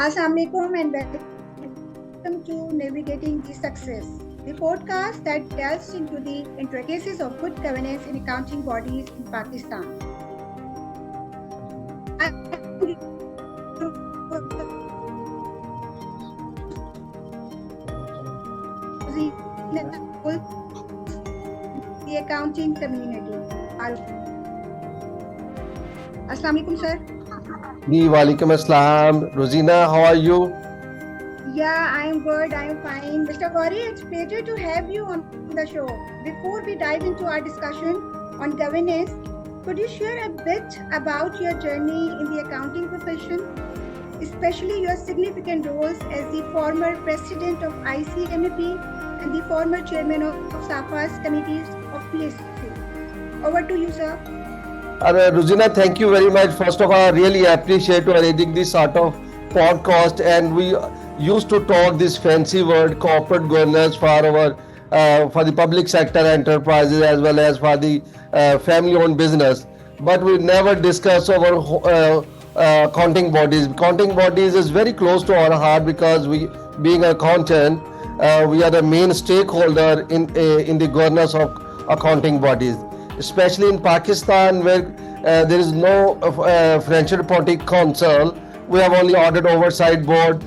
Assalamualaikum and welcome to Navigating the Success, the podcast that delves into the intricacies of good governance in accounting bodies in Pakistan. The accounting community. Assalamualaikum, sir. Walaikum Assalam. Rosina, how are you? Yeah, I am good. I am fine. Mr. Gauri, it's a pleasure to have you on the show. Before we dive into our discussion on governance, could you share a bit about your journey in the accounting profession, especially your significant roles as the former president of ICMAP and the former chairman of SAFA's committees of PSC? Over to you, sir. Rosina, thank you very much. First of all, I really appreciate you arranging this sort of podcast, and we used to talk this fancy word corporate governance for the public sector enterprises as well as for the family-owned business, but we never discuss our accounting bodies. Accounting bodies is very close to our heart because we, being an accountant, we are the main stakeholder in the governance of accounting bodies. Especially in Pakistan, where there is no Financial Reporting Council, we have only Audit Oversight Board.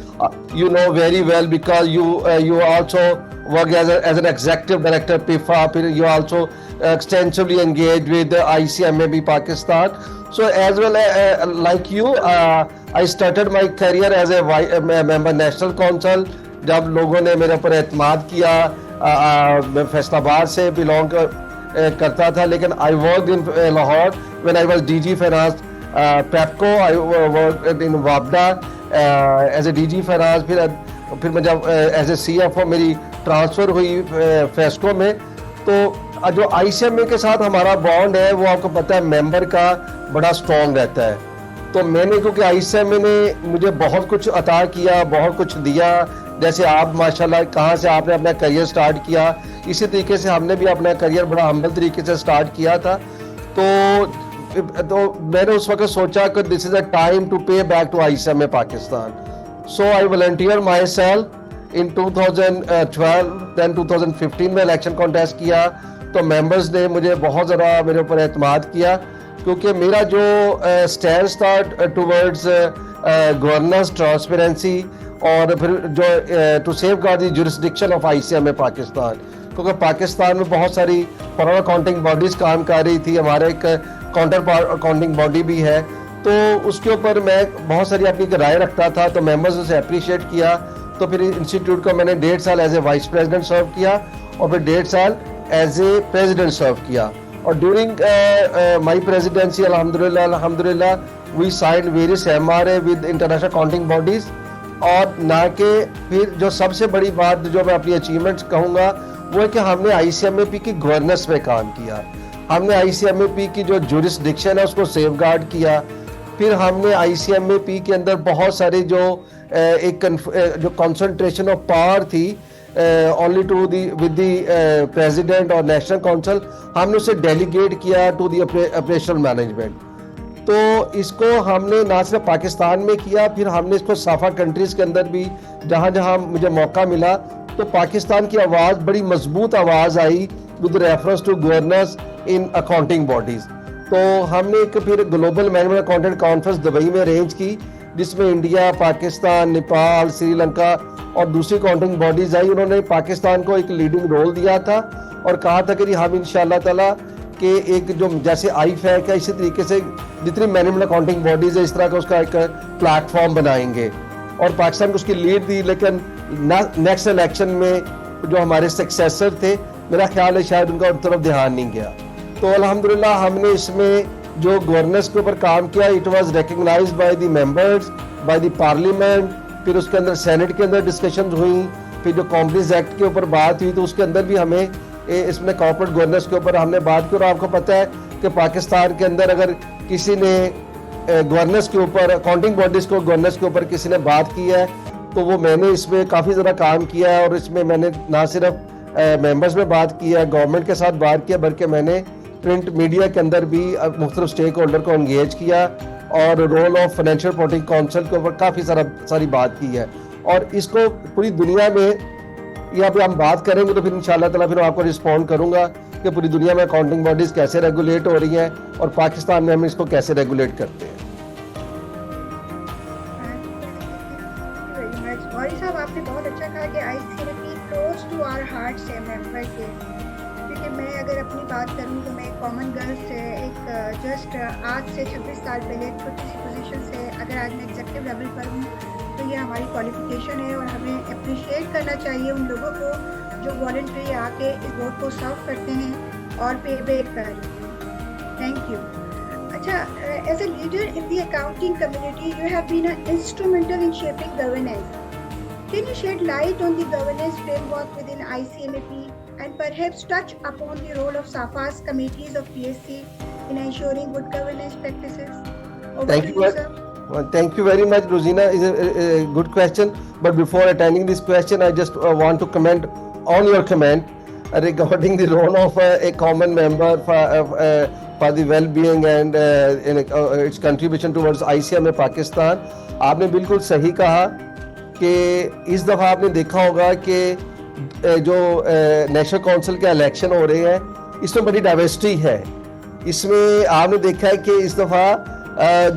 You know very well because you also work as an executive director PIFA. You also extensively engaged with the ICMAB Pakistan. So as well like you, I started my career as a member National Council. जब लोगों ने मेरे ऊपर एतमाद किया, मैं फैसलाबाद से belong करता था, लेकिन I work in Lahore when I was DG finance PEPCO. I work in वापडा एज ए डीजी फाइनेंस. फिर मैं जब एज ए सीएफओ मेरी ट्रांसफ़र हुई फेस्को में, तो जो आईसीएमए के साथ हमारा बॉन्ड है वो आपको पता है मेंबर का बड़ा स्ट्रॉन्ग रहता है. तो मैंने, क्योंकि आईसीएमए ने मुझे बहुत कुछ अता किया, बहुत कुछ दिया, जैसे आप माशाल्लाह कहाँ से आपने अपना करियर स्टार्ट किया, इसी तरीके से हमने भी अपना करियर बड़ा हम्बल तरीके से स्टार्ट किया था. तो मैंने उस वक्त सोचा कि this is a time to pay back to ICMA Pakistan. So I volunteer myself in 2012. Then 2015 में इलेक्शन कॉन्टेस्ट किया, तो मेंबर्स ने मुझे बहुत ज़्यादा मेरे ऊपर एतमाद किया, क्योंकि मेरा जो स्टैंड था टूवर्ड्स गवर्नेंस, ट्रांसपेरेंसी और फिर जो to safeguard the jurisdiction of ICMA Pakistan, क्योंकि पाकिस्तान में बहुत सारी फॉरेन अकाउंटिंग बॉडीज़ काम कर रही थी. हमारे एक काउंटर अकाउंटिंग बॉडी भी है, तो उसके ऊपर मैं बहुत सारी अपनी राय रखता था. तो मेंबर्स उसे अप्रिशिएट किया. तो फिर इंस्टीट्यूट को मैंने 1.5 साल as a vice president serve किया और फिर 1.5 साल एज ए प्रेसिडेंट सर्व किया. और ड्यूरिंग माई प्रेसिडेंसी अल्हम्दुलिल्लाह we sign various MRA with international accounting bodies. और ना कि फिर जो सबसे बड़ी बात जो मैं अपनी अचीवमेंट्स कहूँगा वो है कि हमने आईसीएमएपी की गवर्नेंस में काम किया. हमने आईसीएमएपी की जो जुरिस्डिक्शन है उसको सेफगार्ड किया. फिर हमने आईसीएमएपी के अंदर बहुत सारे जो जो कंसंट्रेशन ऑफ पावर थी only to the with the president और नेशनल काउंसिल, हमने उसे डेलीगेट किया टू द ऑपरेशनल मैनेजमेंट. तो इसको हमने ना सिर्फ पाकिस्तान में किया, फिर हमने इसको साफा कंट्रीज़ के अंदर भी जहाँ जहाँ मुझे मौका मिला, तो पाकिस्तान की आवाज़ बड़ी मजबूत आवाज़ आई with reference to governance in accounting bodies. तो हमने एक फिर global management accountant conference Dubai में अरेंज की, जिसमें इंडिया, पाकिस्तान, नेपाल, श्रीलंका और दूसरी अकाउंटिंग बॉडीज़ आई. उन्होंने पाकिस्तान को एक लीडिंग रोल दिया था और कहा था कि हम इंशाअल्लाह ताला कि एक जो जैसे आईफैक है, इसी तरीके से जितनी मैनेजमेंट अकाउंटिंग बॉडीज़ है इस तरह का उसका एक प्लेटफॉर्म बनाएंगे. और पाकिस्तान को उसकी लीड दी, लेकिन नेक्स्ट इलेक्शन में जो हमारे सक्सेसर थे, मेरा ख्याल है शायद उनका उस तरफ ध्यान नहीं गया. तो अल्हम्दुलिल्लाह हमने इसमें जो गवर्नेंस के ऊपर काम किया, it was recognised by the members, by the parliament. फिर उसके अंदर सेनेट के अंदर डिस्कशन हुई. फिर जो कंपनीज एक्ट के ऊपर बात हुई, तो उसके अंदर भी हमें इसमें कॉर्पोरेट गवर्नेंस के ऊपर हमने बात की. और आपको पता है कि पाकिस्तान के अंदर अगर किसी ने गवर्नेंस के ऊपर, अकाउंटिंग बॉडीज़ को गवर्नेंस के ऊपर किसी ने बात की है, तो वो मैंने इसमें काफ़ी ज़्यादा काम किया है. और इसमें मैंने ना सिर्फ मेंबर्स में बात की है, गवर्नमेंट के साथ बात किया, बल्कि मैंने प्रिंट मीडिया के अंदर भी मुख्तलिफ स्टेक होल्डर को एंगेज किया और role of financial reporting council के ऊपर काफ़ी सारी बात की है, और इसको पूरी दुनिया में यहाँ पे हम बात करेंगे तो फिर इंशाल्लाह ताला फिर आपको रिस्पॉन्ड करूंगा कि पूरी दुनिया में अकाउंटिंग बॉडीज कैसे रेगुलेट हो रही हैं और पाकिस्तान में हम इसको कैसे रेगुलेट करते हैं। गौरी साहब, आपने बहुत अच्छा कहा कि ICMP close to our heart से मेंबर के, क्योंकि मैं अगर अपनी बात करूं तो मैं एक कॉमन गर्ल से एक जस्ट आज से 26 साल पहले एक छोटी सी पोजीशन से अगर आज मैं एग्जीक्यूटिव लेवल पर हूं तो ये हमारी क्वालिफिकेशन है, और हमें अप्रिशिएट करना चाहिए उन लोगों को जो वॉलंटरी आके इस बोर्ड को सर्व करते हैं और पे बैक कर रहे हैं। Thank you. अच्छा, as a leader in the accounting community you have been instrumental in shaping governance. Can you shed light on the governance framework within ICMP and perhaps touch upon the role of SAFA's committees of PSC in ensuring good governance practices? Thank you, sir. Thank you very much, Rosina. It's a good question. But before attending this question, I just want to comment on your comment regarding the role of a common member for the well-being and its contribution towards ICMA Pakistan. आपने बिल्कुल सही कहा कि इस दफ़ा आपने देखा होगा कि जो नेशनल काउंसिल के इलेक्शन हो रहे हैं इसमें बड़ी डाइवर्सिटी है। इसमें आपने देखा है कि इस दफ़ा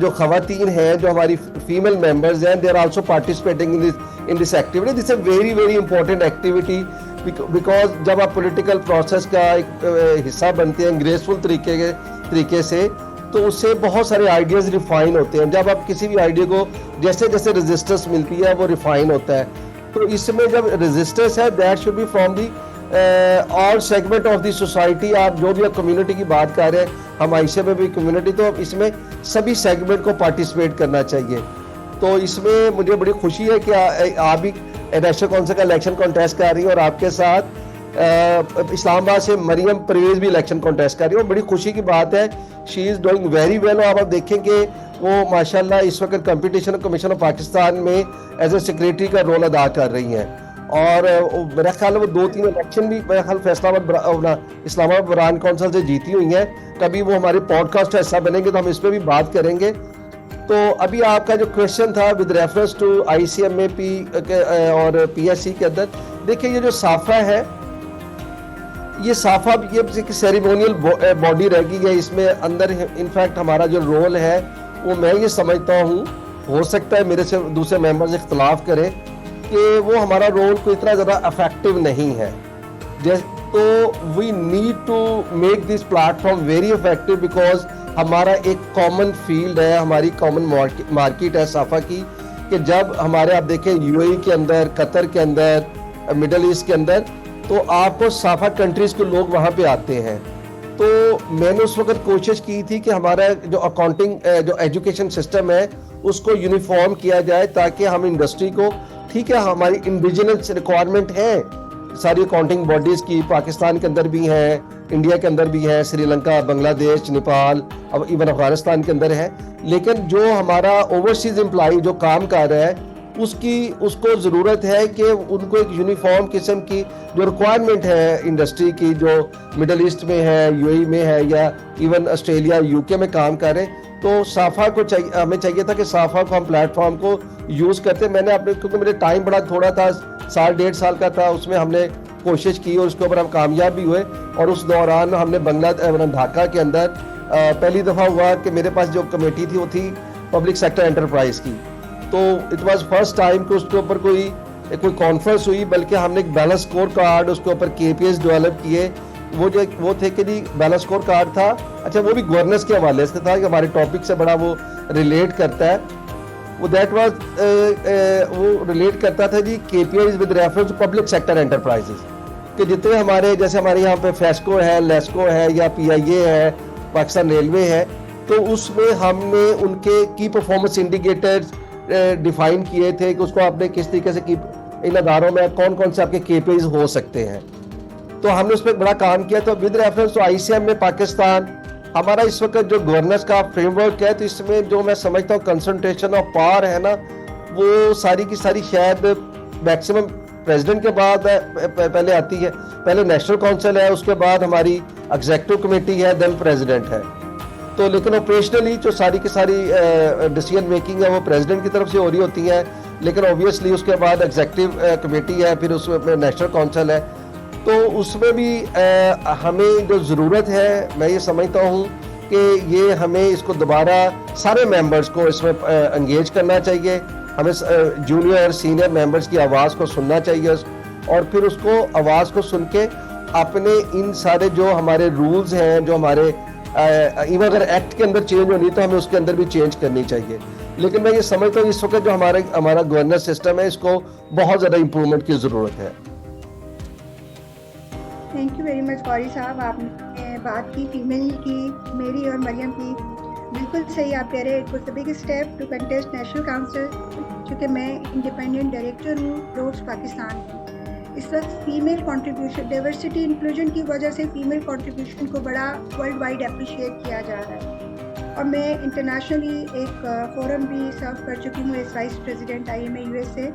जो ख़वातीन हैं, जो हमारी फीमेल मेंबर्स हैं, they are also participating in this activity. This a very very important activity because जब आप पॉलिटिकल प्रोसेस का एक हिस्सा बनते हैं ग्रेसफुल तरीके से, तो उससे बहुत सारे आइडियाज़ रिफाइन होते हैं। जब आप किसी भी आइडिया को जैसे जैसे रेजिस्टेंस मिलती है वो रिफाइन होता है। तो इसमें जब रेजिस्टेंस है that should be from the all segment of the society. आप जो भी कम्युनिटी की बात कर रहे हैं, हम आयशा में भी कम्युनिटी, तो इसमें सभी सेगमेंट को पार्टिसिपेट करना चाहिए। तो इसमें मुझे बड़ी खुशी है कि आप भी नेशनल काउंसिल का इलेक्शन कॉन्टेस्ट कर रही हैं और आपके साथ इस्लामाबाद से मरियम परवेज भी इलेक्शन कॉन्टेस्ट कर रही है। बड़ी खुशी की बात है, she is doing very well. आप देखेंगे वो माशाल्लाह इस वक्त कंपटीशन कमीशन ऑफ पाकिस्तान में एज ए सेक्रेटरी का रोल अदा कर रही हैं, और मेरा ख्याल है वो 2-3 इलेक्शन भी मेरा ख्याल इस्लामाबाद ब्रांड काउंसिल से जीती हुई हैं। कभी वो हमारे पॉडकास्ट का हिस्सा बनेंगे तो हम इस पर भी बात करेंगे। तो अभी आपका जो क्वेश्चन था विद रेफरेंस टू ICMAP और PSC के अंदर, देखिए ये जो साफा है, ये साफा ये सेरेमोनियल बॉडी रहेगी है। इसमें अंदर इनफैक्ट हमारा जो रोल है वो मैं ये समझता हूँ, हो सकता है मेरे से दूसरे मेंबर्स इख्तलाफ करें कि वो हमारा रोल कोई इतना ज़्यादा इफेक्टिव नहीं है। तो we need to make this platform very effective because हमारा एक कॉमन फील्ड है, हमारी कॉमन मार्केट है साफा की, कि जब हमारे आप देखें UAE के अंदर, कतर के अंदर, मिडल ईस्ट के अंदर, तो आपको साफा कंट्रीज के लोग वहाँ पे आते हैं। तो मैंने उस वक्त कोशिश की थी कि हमारा जो अकाउंटिंग जो एजुकेशन सिस्टम है उसको यूनिफॉर्म किया जाए, ताकि हम इंडस्ट्री को, ठीक है हमारी इंडिजिनस रिक्वायरमेंट है सारी अकाउंटिंग बॉडीज़ की, पाकिस्तान के अंदर भी हैं, इंडिया के अंदर भी है, श्रीलंका, बांग्लादेश, नेपाल, अब इवन अफगानिस्तान के अंदर है, लेकिन जो हमारा ओवरसीज एम्प्लॉई जो काम कर रहा है उसको ज़रूरत है कि उनको एक यूनिफॉर्म किस्म की जो रिक्वायरमेंट है इंडस्ट्री की, जो मिडल ईस्ट में है, UAE में है, या इवन ऑस्ट्रेलिया, UK में काम कर रहे हैं। तो साफा को हमें चाहिए था कि साफा को हम प्लेटफॉर्म को यूज़ करते। मैंने अपने, क्योंकि मेरे टाइम बड़ा थोड़ा था, 1.5 साल का था, उसमें हमने कोशिश की और उसके ऊपर हम कामयाब भी हुए। और उस दौरान हमने ढाका के अंदर पहली दफ़ा हुआ कि मेरे पास जो कमेटी थी वो थी पब्लिक सेक्टर एंटरप्राइज की। तो इट वाज फर्स्ट टाइम कि उसके ऊपर कोई कॉन्फ्रेंस हुई, बल्कि हमने एक बैलेंस स्कोर कार्ड उसके ऊपर KPIs डेवलप किए। वो थे कि जी बैलेंस स्कोर कार्ड था, अच्छा वो भी गवर्नेंस के हवाले से था कि हमारे टॉपिक से बड़ा वो रिलेट करता है। वो रिलेट करता था जी KPIs with reference to public sector enterprises, कि जितने हमारे, जैसे हमारे यहाँ पे फेस्को है, लेस्को है, या PIA है, पाकिस्तान रेलवे है, तो उसमें हमने उनके की परफॉर्मेंस इंडिकेटर्स डिफाइन किए थे कि उसको आपने किस तरीके से इन अदारों में कौन कौन से आपके KPIs हो सकते हैं। तो हमने उस पर बड़ा काम किया। तो विद रेफरेंस टू ICM में पाकिस्तान, हमारा इस वक्त जो गवर्नेंस का फ्रेमवर्क है, तो इसमें जो मैं समझता हूँ कंसंट्रेशन ऑफ पावर है ना, वो सारी की सारी शायद मैक्सिमम प्रेसिडेंट के बाद पहले आती है। पहले नेशनल काउंसिल है, उसके बाद हमारी एग्जीक्यूटिव कमेटी है, देन प्रेसिडेंट है। तो लेकिन ऑपरेशनली जो सारी की सारी डिसीजन मेकिंग है वो प्रेसिडेंट की तरफ से हो रही होती है, लेकिन ऑब्वियसली उसके बाद एग्जीक्यूटिव कमेटी है, फिर उसमें नेशनल काउंसिल है। तो उसमें भी हमें जो ज़रूरत है, मैं ये समझता हूँ कि ये हमें इसको दोबारा सारे मेंबर्स को इसमें एंगेज करना चाहिए। हमें जूनियर सीनियर मेंबर्स की आवाज़ को सुनना चाहिए और फिर उसको आवाज़ को सुन के अपने इन सारे जो हमारे रूल्स हैं, जो हमारे इवन अगर एक्ट के अंदर चेंज होनी तो हमें उसके अंदर भी चेंज करनी चाहिए। लेकिन मैं ये समझता हूँ इस वक्त जो हमारा गवर्नेंस सिस्टम है, इसको बहुत ज़्यादा इम्प्रूवमेंट की ज़रूरत है। Thank you very much Gauri साहब, आपने बात की फीमेल की, मेरी और मरियम की, बिल्कुल सही आप कह रहे हैं। It was the big step to contest national council, क्योंकि मैं इंडिपेंडेंट डायरेक्टर हूँ रोड्स पाकिस्तान की। इस वक्त फीमेल कंट्रीब्यूशन, डाइवर्सिटी इंक्लूजन की वजह से फीमेल कंट्रीब्यूशन को बड़ा वर्ल्ड वाइड अप्रिशिएट किया जा रहा है। और मैं इंटरनेशनली एक फोरम भी सर्व कर चुकी हूँ as vice president IMA USA।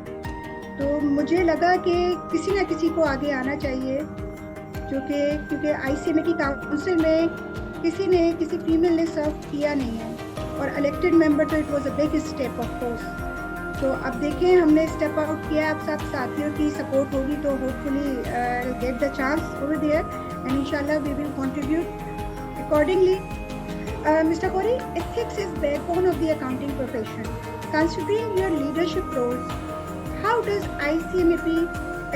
तो मुझे लगा कि किसी न किसी को आगे आना चाहिए, क्योंकि ICMA की काउंसिल में किसी ने किसी फीमेल ने सर्व किया नहीं है, और इलेक्टेड मेंबर तो it was a big step of course. तो अब देखें, हमने स्टेप आउट किया, आप सब साथियों की सपोर्ट होगी तो hopefully get the chance over there and इंशाल्लाह we will contribute accordingly. Mr. Gauri, ethics is backbone of the accounting profession. Considering your leadership roles, how does ICMAP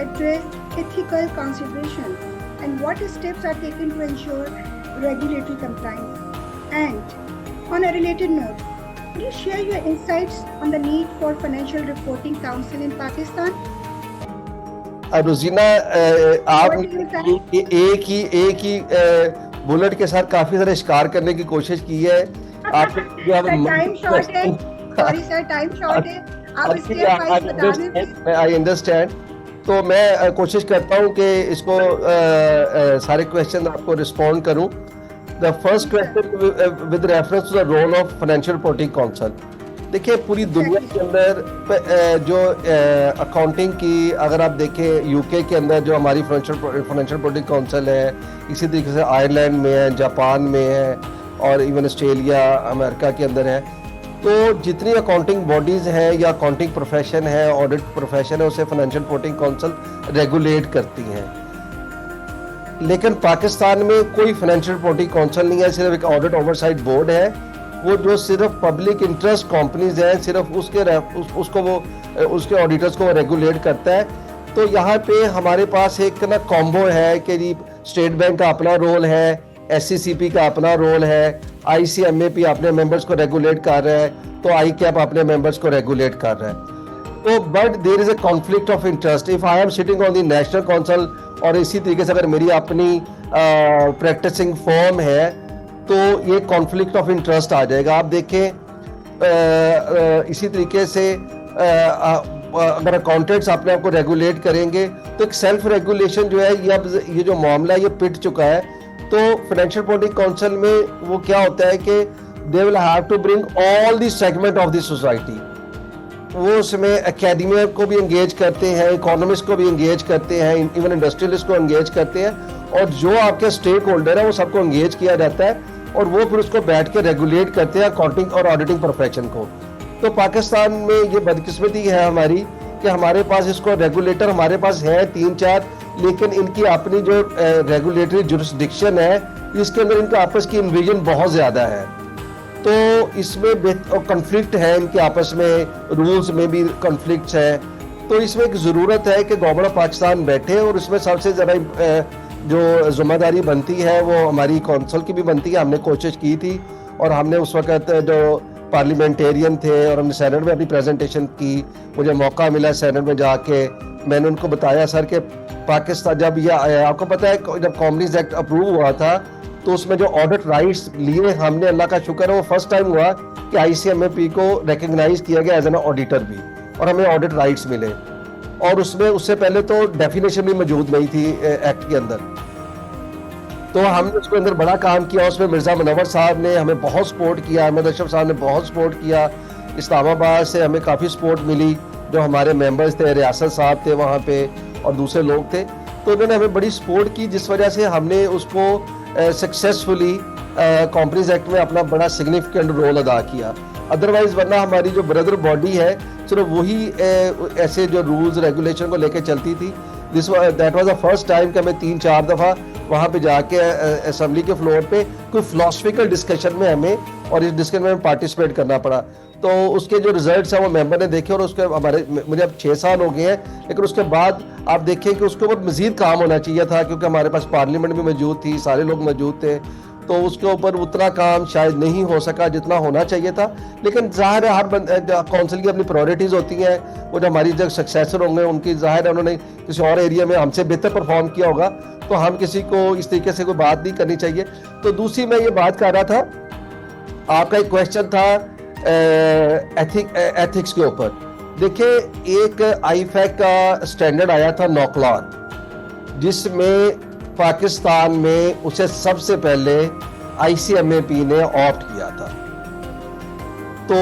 address ethical considerations, and what steps are taken to ensure regulatory compliance? And on a related note, could you share your insights on the need for Financial Reporting Council in Pakistan? रोजीना, आपने एक ही bullet के साथ काफी सारे शिकार करने की कोशिश की है। टाइम शॉर्ट है, सॉरी सर, टाइम शॉर्ट है, आप स्टेप वाइज बता दें। I understand. तो मैं कोशिश करता हूँ कि इसको सारे क्वेश्चन आपको रिस्पॉन्ड करूँ। The first question with reference to the role of financial reporting council. देखिए, पूरी दुनिया के अंदर जो अकाउंटिंग की, अगर आप देखें UK के अंदर जो हमारी फाइनेंशियल रिपोर्टिंग काउंसिल है, इसी तरीके से आयरलैंड में है, जापान में है, और इवन ऑस्ट्रेलिया, अमेरिका के अंदर है। तो जितनी अकाउंटिंग बॉडीज़ हैं या अकाउंटिंग प्रोफेशन है, ऑडिट प्रोफेशन है, उसे फाइनेंशियल रिपोर्टिंग काउंसिल रेगुलेट करती हैं। लेकिन पाकिस्तान में कोई फाइनेंशियल रिपोर्टिंग काउंसिल नहीं है, सिर्फ एक ऑडिट ओवरसाइट बोर्ड है, वो जो सिर्फ पब्लिक इंटरेस्ट कंपनीज हैं, सिर्फ उसके ऑडिटर्स को रेगुलेट करता है। तो यहाँ पे हमारे पास एक ना कॉम्बो है कि जी स्टेट बैंक का अपना रोल है, SCCP का अपना रोल है, ICMAP अपने मेंबर्स को रेगुलेट कर रहा है, तो ICAP अपने मेंबर्स को रेगुलेट कर रहा है। तो but there is a conflict of interest if I am sitting on the national council, और इसी तरीके से अगर मेरी अपनी प्रैक्टिसिंग फॉर्म है तो ये कॉन्फ्लिक्ट ऑफ इंटरेस्ट आ जाएगा। आप देखें, इसी तरीके से अगर अकाउंटेंट्स अपने आप को रेगुलेट करेंगे तो एक सेल्फ रेगुलेशन जो है, ये जो मामला है ये पिट चुका है। तो फाइनेंशियल रिपोर्टिंग काउंसिल में वो क्या होता है कि they will have to bring all the segment of the society. वो उसमें एकेडमिया को भी एंगेज करते हैं, इकोनॉमिस्ट को भी एंगेज करते हैं, इवन इंडस्ट्रियलिस्ट को एंगेज करते हैं, और जो आपके स्टेक होल्डर है वो सबको एंगेज किया जाता है, और वो फिर उसको बैठ के रेगुलेट करते हैं अकाउंटिंग और ऑडिटिंग प्रोफेशन को। तो पाकिस्तान में ये बदकिस्मती है हमारी कि हमारे पास इसको रेगुलेटर हमारे पास है 3-4, लेकिन इनकी अपनी जो रेगुलेटरी जुरिस्डिक्शन है, इसके अंदर इनका आपस की इन्विजन बहुत ज़्यादा है। तो इसमें कॉन्फ्लिक्ट है, इनके आपस में रूल्स में भी कॉन्फ्लिक्ट्स है। तो इसमें एक ज़रूरत है कि गवर्नमेंट ऑफ पाकिस्तान बैठे, और इसमें सबसे ज़्यादा जो जिम्मेदारी बनती है वो हमारी काउंसिल की भी बनती है। हमने कोशिश की थी, और हमने उस वक्त जो पार्लियामेंटेरियन थे और हमने सेनेट में अपनी प्रेजेंटेशन की, मुझे मौका मिला सेनेट में जाके, मैंने उनको बताया सर कि पाकिस्तान जब ये आया, आपको पता है जब कॉमनीज एक्ट अप्रूव हुआ था तो उसमें जो ऑडिट राइट्स लिए हमने, अल्लाह का शुक्र है वो फर्स्ट टाइम हुआ कि ICMAP को रिकग्नाइज किया गया एज एन ऑडिटर भी, और हमें ऑडिट राइट्स मिले। और उसमें उससे पहले तो डेफिनेशन भी मौजूद नहीं थी एक्ट के अंदर। तो हमने उसके अंदर बड़ा काम किया, उसमें मिर्ज़ा मुनव्वर साहब ने हमें बहुत सपोर्ट किया, अहमद अशरफ साहब ने बहुत सपोर्ट किया, इस्लामाबाद से हमें काफ़ी सपोर्ट मिली, जो हमारे मेंबर्स थे, रियासत साहब थे वहाँ पे और दूसरे लोग थे, तो उन्होंने हमें बड़ी सपोर्ट की, जिस वजह से हमने उसको सक्सेसफुली कंपनीज एक्ट में अपना बड़ा सिग्निफिकेंट रोल अदा किया। अदरवाइज वरना हमारी जो ब्रदर बॉडी है सिर्फ वही ऐसे जो रूल्स रेगुलेशन को लेके चलती थी। That was the first time कि हमें 3-4 दफ़ा वहाँ पे जाके असेंबली के फ्लोर पे कोई फिलोसफिकल डिस्कशन में हमें और इस डिस्कशन में पार्टिसिपेट करना पड़ा। तो उसके जो रिजल्ट्स हैं वो मेंबर ने देखे और उसके हमारे मुझे अब 6 साल हो गए हैं, लेकिन उसके बाद आप देखें कि उसके ऊपर मजीद काम होना चाहिए था, क्योंकि हमारे पास पार्लियामेंट भी मौजूद थी, सारे लोग मौजूद थे, तो उसके ऊपर उतना काम शायद नहीं हो सका जितना होना चाहिए था। लेकिन जाहिर है हर काउंसिल की अपनी प्रायोरिटीज़ होती हैं। वो जो हमारी जो सक्सेसर होंगे उनकी जाहिर है उन्होंने किसी और एरिया में हमसे बेहतर परफॉर्म किया होगा, तो हम किसी को इस तरीके से कोई बात नहीं करनी चाहिए। तो दूसरी मैं ये बात कर रहा था, आपका एक क्वेश्चन था एथिक्स के ऊपर। देखिए एक आईफैक का स्टैंडर्ड आया था नौकलान, जिसमें पाकिस्तान में उसे सबसे पहले आईसीएमएपी ने ऑप्ट किया था। तो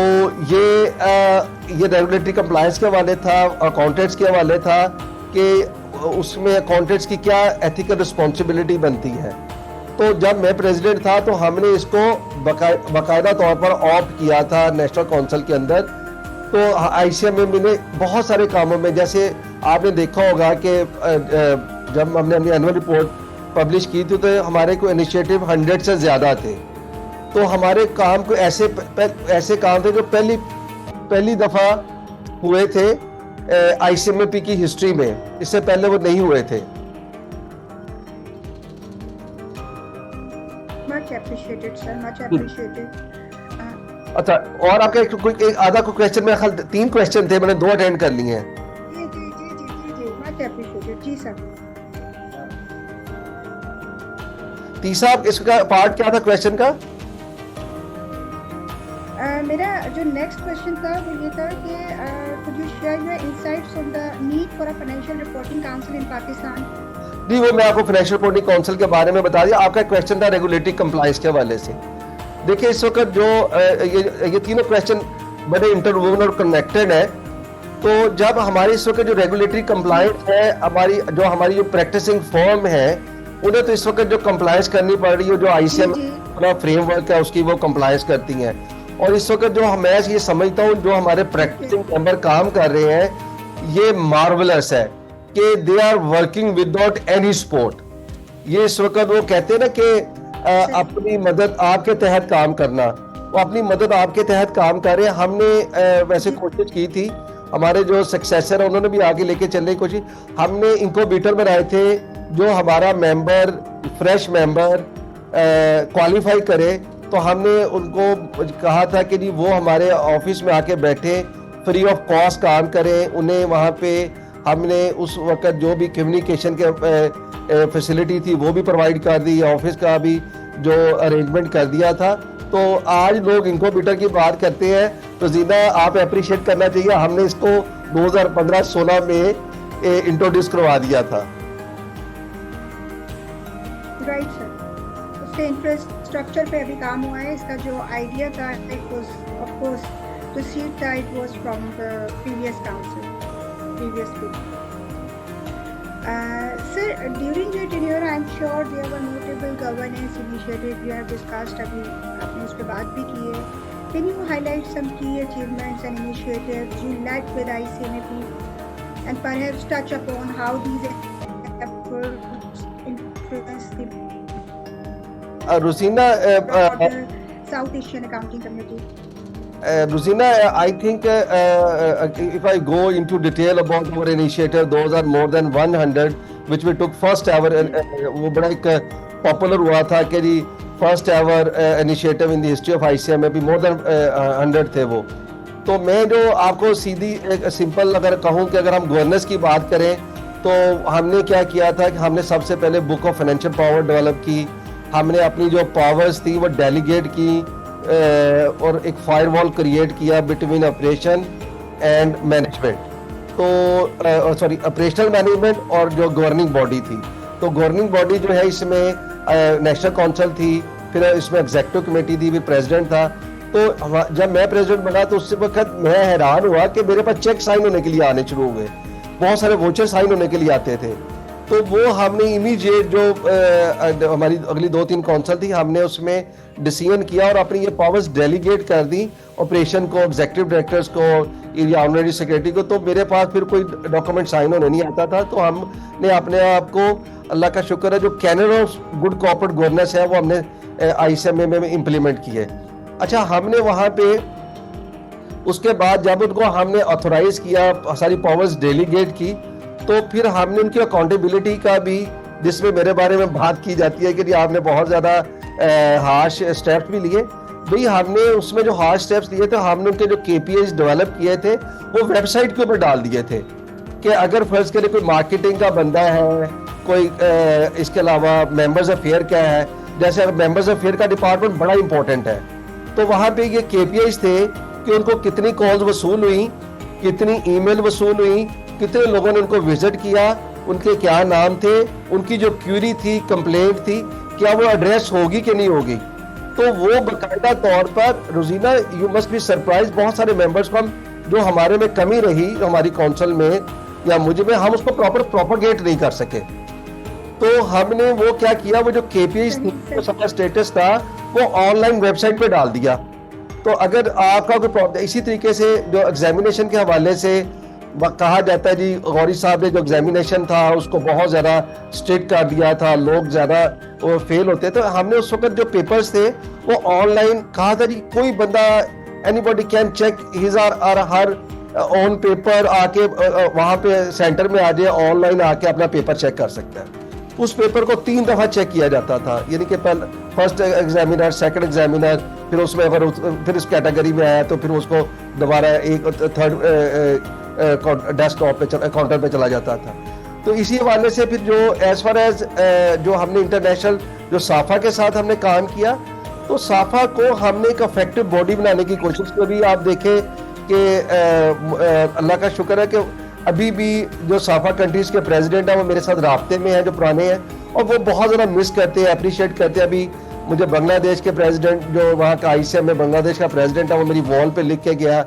ये रेगुलेटरी कंप्लायंस के हवाले था, अकाउंटेंट्स के हवाले था कि उसमें अकाउंटेंट्स की क्या एथिकल रिस्पॉन्सिबिलिटी बनती है। तो जब मैं प्रेसिडेंट था तो हमने इसको बाकायदा तौर पर ऑप्ट किया था नेशनल काउंसिल के अंदर। तो आईसीएमएपी ने बहुत सारे कामों में, जैसे आपने देखा होगा कि जब हमने अपनी एनुअल रिपोर्ट पब्लिश की थी तो हमारे को इनिशिएटिव 100 से ज़्यादा थे। तो हमारे काम को ऐसे काम थे जो पहली दफ़ा हुए थे आईसीएमएपी की हिस्ट्री में, इससे पहले वो नहीं हुए थे। Much appreciated, sir. Much appreciated. अच्छा, और आपका एक आधा को क्वेश्चन में 3 क्वेश्चन थे, मैंने 2 अटेंड कर लिए हैं। जी, much appreciated. जी सर। तीसरा इसका पार्ट क्या था क्वेश्चन का? मेरा जो नेक्स्ट क्वेश्चन था वो ये था कि could you share your insights on the need for a financial reporting council in Pakistan? जी, वो मैं आपको फाइनेंशियल रिपोर्टिंग काउंसिल के बारे में बता दिया। आपका क्वेश्चन था रेगुलेटरी कंप्लायंस के हवाले से। देखिए इस वक्त जो ये तीनों क्वेश्चन बड़े इंटरवोवन और कनेक्टेड है। तो जब हमारी इस वक्त जो रेगुलेटरी कंप्लायंस है, हमारी जो प्रैक्टिसिंग फर्म है, उन्हें तो इस वक्त जो कंप्लायंस करनी पड़ रही है, जो आईसीएम अपना फ्रेमवर्क है उसकी वो कंप्लायंस करती हैं। और इस वक्त जो मैं ये समझता हूँ जो हमारे प्रैक्टिसिंग मेंबर काम कर रहे हैं, ये मार्वलस है कि they are working without any support. ये इस वक्त वो कहते हैं ना कि अपनी मदद आपके तहत काम करना, वो अपनी मदद आपके तहत काम कर रहे हैं। हमने वैसे कोशिश की थी, हमारे जो सक्सेसर है उन्होंने भी आगे लेके चलने की कोशिश। हमने इनक्यूबेटर बनाए थे, जो हमारा मेंबर फ्रेश मेंबर क्वालिफाई करे, तो हमने उनको कहा था कि जी वो हमारे ऑफिस में आके बैठे, फ्री ऑफ कॉस्ट काम करें। उन्हें वहाँ पे हमने उस वक्त जो भी कम्युनिकेशन के फैसिलिटी थी वो भी प्रोवाइड कर दी, ऑफिस का भी जो अरेंजमेंट कर दिया था। तो आज लोग इनक्यूबेटर की बात करते हैं, तो जीना आप अप्रिशिएट करना चाहिए, हमने इसको 2015-16 में इंट्रोड्यूस करवा दिया था। राइट सर, उसके इंफ्रास्ट्रक्चर पे अभी काम हुआ है। इसका जो आइडिया था it was of course the seed था, it was from the previous council, previous period. Sir, during your tenure, I'm sure there were notable governance initiatives you have discussed. अभी आपने उस पे बात भी की है। Can you highlight some key achievements and initiatives you led with ICMAP, and perhaps touch upon how these efforts influence the Rosina, South Asian accounting community? Rosina, I think if I go into detail about our initiative, those are more than 100 which we took first ever. वो बड़ा एक popular हुआ था कि जी first ever initiative in the history of ICMAP, more than 100 थे वो। तो मैं जो आपको सीधी एक सिंपल अगर कहूँ कि अगर हम गवर्नेंस की बात करें, तो हमने क्या किया था कि हमने सबसे पहले book of financial power develop की। हमने अपनी जो पावर्स थी वो डेलीगेट की और एक फायरवॉल क्रिएट किया बिटवीन ऑपरेशन एंड मैनेजमेंट। तो सॉरी, ऑपरेशनल मैनेजमेंट और जो गवर्निंग बॉडी थी। तो गवर्निंग बॉडी जो है इसमें नेशनल काउंसिल थी, फिर इसमें एग्जीक्यूटिव कमेटी थी, भी प्रेसिडेंट था। तो जब मैं प्रेसिडेंट बना तो उस वक्त मैं हैरान हुआ कि मेरे पास चेक साइन होने के लिए आने शुरू हुए, बहुत सारे वोचर साइन होने के लिए आते थे। तो वो हमने इमीडिएट जो हमारी अगली 2-3 काउंसिल थी, हमने उसमें डिसीजन किया और अपनी ये पावर्स डेलीगेट कर दी ऑपरेशन को, एग्जीक्यूटिव डायरेक्टर्स को, एरिया ऑनरी सेक्रेटरी को। तो मेरे पास फिर कोई डॉक्यूमेंट साइन होने नहीं आता था, तो हमने अपने आप को, अल्लाह का शुक्र है, जो canon of good corporate governance है वो हमने ICMA में इम्प्लीमेंट की है। अच्छा, हमने वहाँ पे उसके बाद जब उनको हमने ऑथोराइज किया, सारी पावर्स डेलीगेट की, तो फिर हमने उनकी अकाउंटेबिलिटी का भी, जिसमें मेरे बारे में बात की जाती है कि आपने बहुत ज़्यादा हार्श स्टेप्स भी लिए। भाई हमने उसमें जो हार्श स्टेप्स लिए थे, हमने उनके जो KPIs डेवलप किए थे वो वेबसाइट के ऊपर डाल दिए थे कि अगर फर्ज करें कोई मार्केटिंग का बंदा है, कोई इसके अलावा मेंबर्स अफेयर क्या है, जैसे मेंबर्स अफेयर का डिपार्टमेंट बड़ा इंपॉर्टेंट है, तो वहाँ पे ये KPIs थे कि उनको कितनी कॉल्स वसूल हुई, कितनी ईमेल वसूल हुई, कितने लोगों ने उनको विजिट किया, उनके क्या नाम थे, उनकी जो क्यूरी थी, कंप्लेंट थी, क्या वो एड्रेस होगी कि नहीं होगी। तो वो बाकायदा तौर पर, रोजीना यू मस्ट बी सरप्राइज, बहुत सारे मेंबर्स को हम, जो हमारे में कमी रही हमारी काउंसिल में या मुझे में, हम उसको प्रॉपर प्रोपोगेट नहीं कर सके। तो हमने वो क्या किया, वो जो KPIs थी, जो सारा स्टेटस था, वो ऑनलाइन वेबसाइट पे डाल दिया। तो अगर आपका कोई प्रॉब्लम, इसी तरीके से जो एग्जामिनेशन के हवाले से कहा जाता है जी, गौरी साहब ने जो एग्जामिनेशन था उसको बहुत ज़्यादा स्ट्रिक्ट कर दिया था, लोग ज़्यादा वो फेल होते, तो हमने उस वक्त जो पेपर्स थे वो ऑनलाइन कहा था जी, कोई बंदा, एनीबॉडी कैन चेक हिज और हर ओन पेपर, आके वहाँ पे सेंटर में आ जाए, ऑनलाइन आके अपना पेपर चेक कर सकता है। उस पेपर को 3 दफ़ा चेक किया जाता था, यानी कि पहले फर्स्ट एग्जामिनर, सेकंड एग्जामिनर, फिर उसमें अगर फिर इस कैटेगरी में आया तो फिर उसको दोबारा एक थर्ड डेस्कटॉप पे, काउंटर पे चला जाता था। तो इसी हवाले से फिर जो एज फार एज जो हमने इंटरनेशनल जो साफा के साथ हमने काम किया, तो साफा को हमने एक इफेक्टिव बॉडी बनाने की कोशिश की। अभी आप देखें कि अल्लाह का शुक्र है कि अभी भी जो साफा कंट्रीज के प्रेसिडेंट हैं वो मेरे साथ राब्ते में हैं, जो पुराने हैं, और वो बहुत ज़्यादा मिस करते हैं, अप्रिशिएट करते हैं। अभी मुझे बांग्लादेश के प्रेसिडेंट, जो वहाँ का ICM में बांग्लादेश का प्रेसिडेंट है, वो मेरी वॉल पे लिख के गया,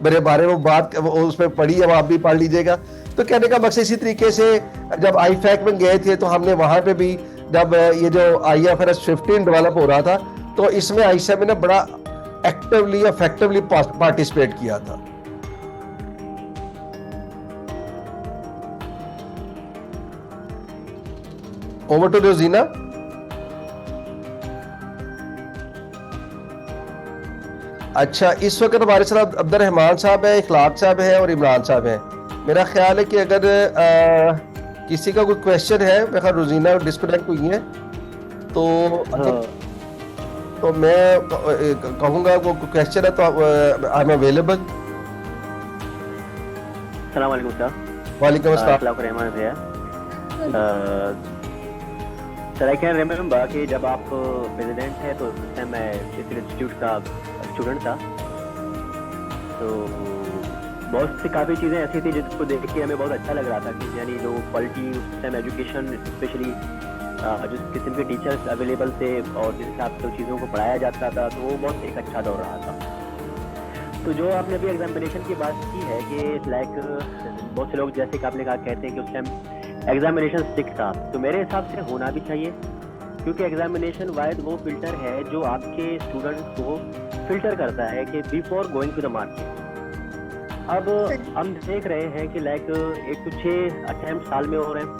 मेरे बारे में बात उसमें पढ़ी है, वो आप भी पढ़ लीजिएगा। तो कहने का मकसद, इसी तरीके से जब IFAC में गए थे तो हमने वहाँ पे भी, जब ये जो IFRS 15 डेवलप हो रहा था, तो इसमें ICMA ने बड़ा एक्टिवली, इफेक्टिवली पार्टिसिपेट किया था। ओवर टू रोजीना। अच्छा, इस वक्त हमारे साथ अब्दुल रहमान साहब है, इखलाक साहब है और इमरान साहब है। मेरा ख्याल है कि अगर किसी का कोई क्वेश्चन है, मेरे ख्याल रोजीना डिस्कनेक्ट हुई है, तो मैं कहूँगा वो क्वेश्चन है तो आई एम अवेलेबल। अस्सलाम वालेकुम सर। वालेकुम अस्सलाम। इखलाक रहमान भैया। सर, आई कैन रिमेम्बर कि जब आप प्रेसिडेंट थे तो उस टाइम मैं इस इंस्टीट्यूट का स्टूडेंट था, तो बहुत सी काफ़ी चीज़ें ऐसी थी जिसको देख के हमें बहुत अच्छा लग रहा था कि यानी जो क्वालिटी उस टाइम एजुकेशन, स्पेशली जिस किस्म के टीचर्स अवेलेबल थे और जिस हिसाब से चीज़ों को पढ़ाया जाता था, तो वो बहुत एक अच्छा दौर रहा था। तो जो आपने अभी एग्जामिनेशन की बात की है कि लाइक बहुत से लोग, जैसे कि आपने कहा, कहते हैं कि उस टाइम एग्जामिनेशन स्टिक था, तो मेरे हिसाब से होना भी चाहिए, क्योंकि एग्जामिनेशन वाइज वो फिल्टर है जो आपके स्टूडेंट्स को फिल्टर करता है कि before going to the market. अब हम देख रहे हैं कि लाइक 1 to 6 अटेम्प्ट साल में हो रहे हैं,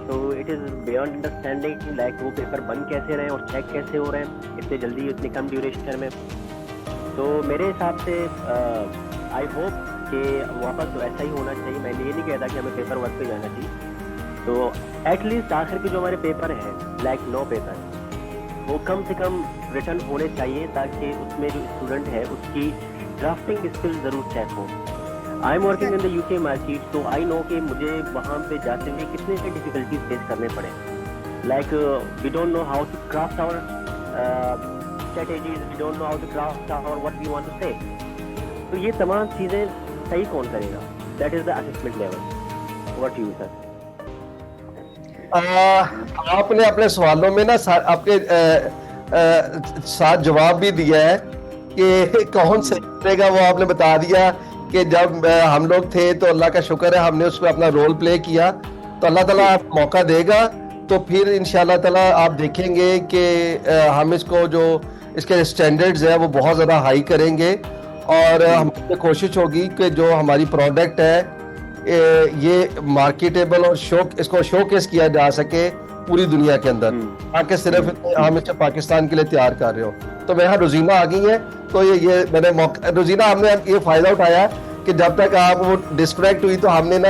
तो it is beyond understanding like वो पेपर बन कैसे रहे हैं और चेक कैसे हो रहे हैं इतने जल्दी, इतनी कम ड्यूरेशन में। तो मेरे हिसाब से आई होप कि वापस तो ऐसा ही होना चाहिए। मैं ये नहीं कहता कि हमें पेपर वर्क पे जाना चाहिए, तो एटलीस्ट आखिर के जो हमारे पेपर हैं, लाइक 9 पेपर, वो कम से कम रिटर्न होने चाहिए, ताकि उसमें जो स्टूडेंट है उसकी ड्राफ्टिंग स्किल ज़रूर चेक हो। I am working in the UK market, तो आई नो कि मुझे वहाँ पे जाते हुए कितने से डिफिकल्टीज फेस करने पड़े। Like we don't know how to craft our strategies, we don't know how to craft our what we want to say. तो ये तमाम चीज़ें सही कौन करेगा? That is the assessment level. What you sir? आपने अपने सवालों में ना आपके साथ जवाब भी दिया है कि कौन सही करेगा, वो आपने बता दिया कि जब हम लोग थे तो अल्लाह का शुक्र है हमने उसमें अपना रोल प्ले किया तो अल्लाह ताला आपको मौका देगा, तो फिर इंशाल्लाह ताला आप देखेंगे कि हम इसको जो इसके स्टैंडर्ड्स है वो बहुत ज़्यादा हाई करेंगे, और हमारी कोशिश होगी कि जो हमारी प्रोडक्ट है ये मार्केटेबल और इसको शोकेस किया जा सके पूरी दुनिया के अंदर, ताकि सिर्फ हम इसे पाकिस्तान के लिए तैयार कर रहे हो। तो मेरे यहाँ रोजीना आ गई है, तो ये मैंने रोजीना हमने ये फायदा उठाया कि जब तक आप वो डिस्कनेक्ट हुई तो हमने ना,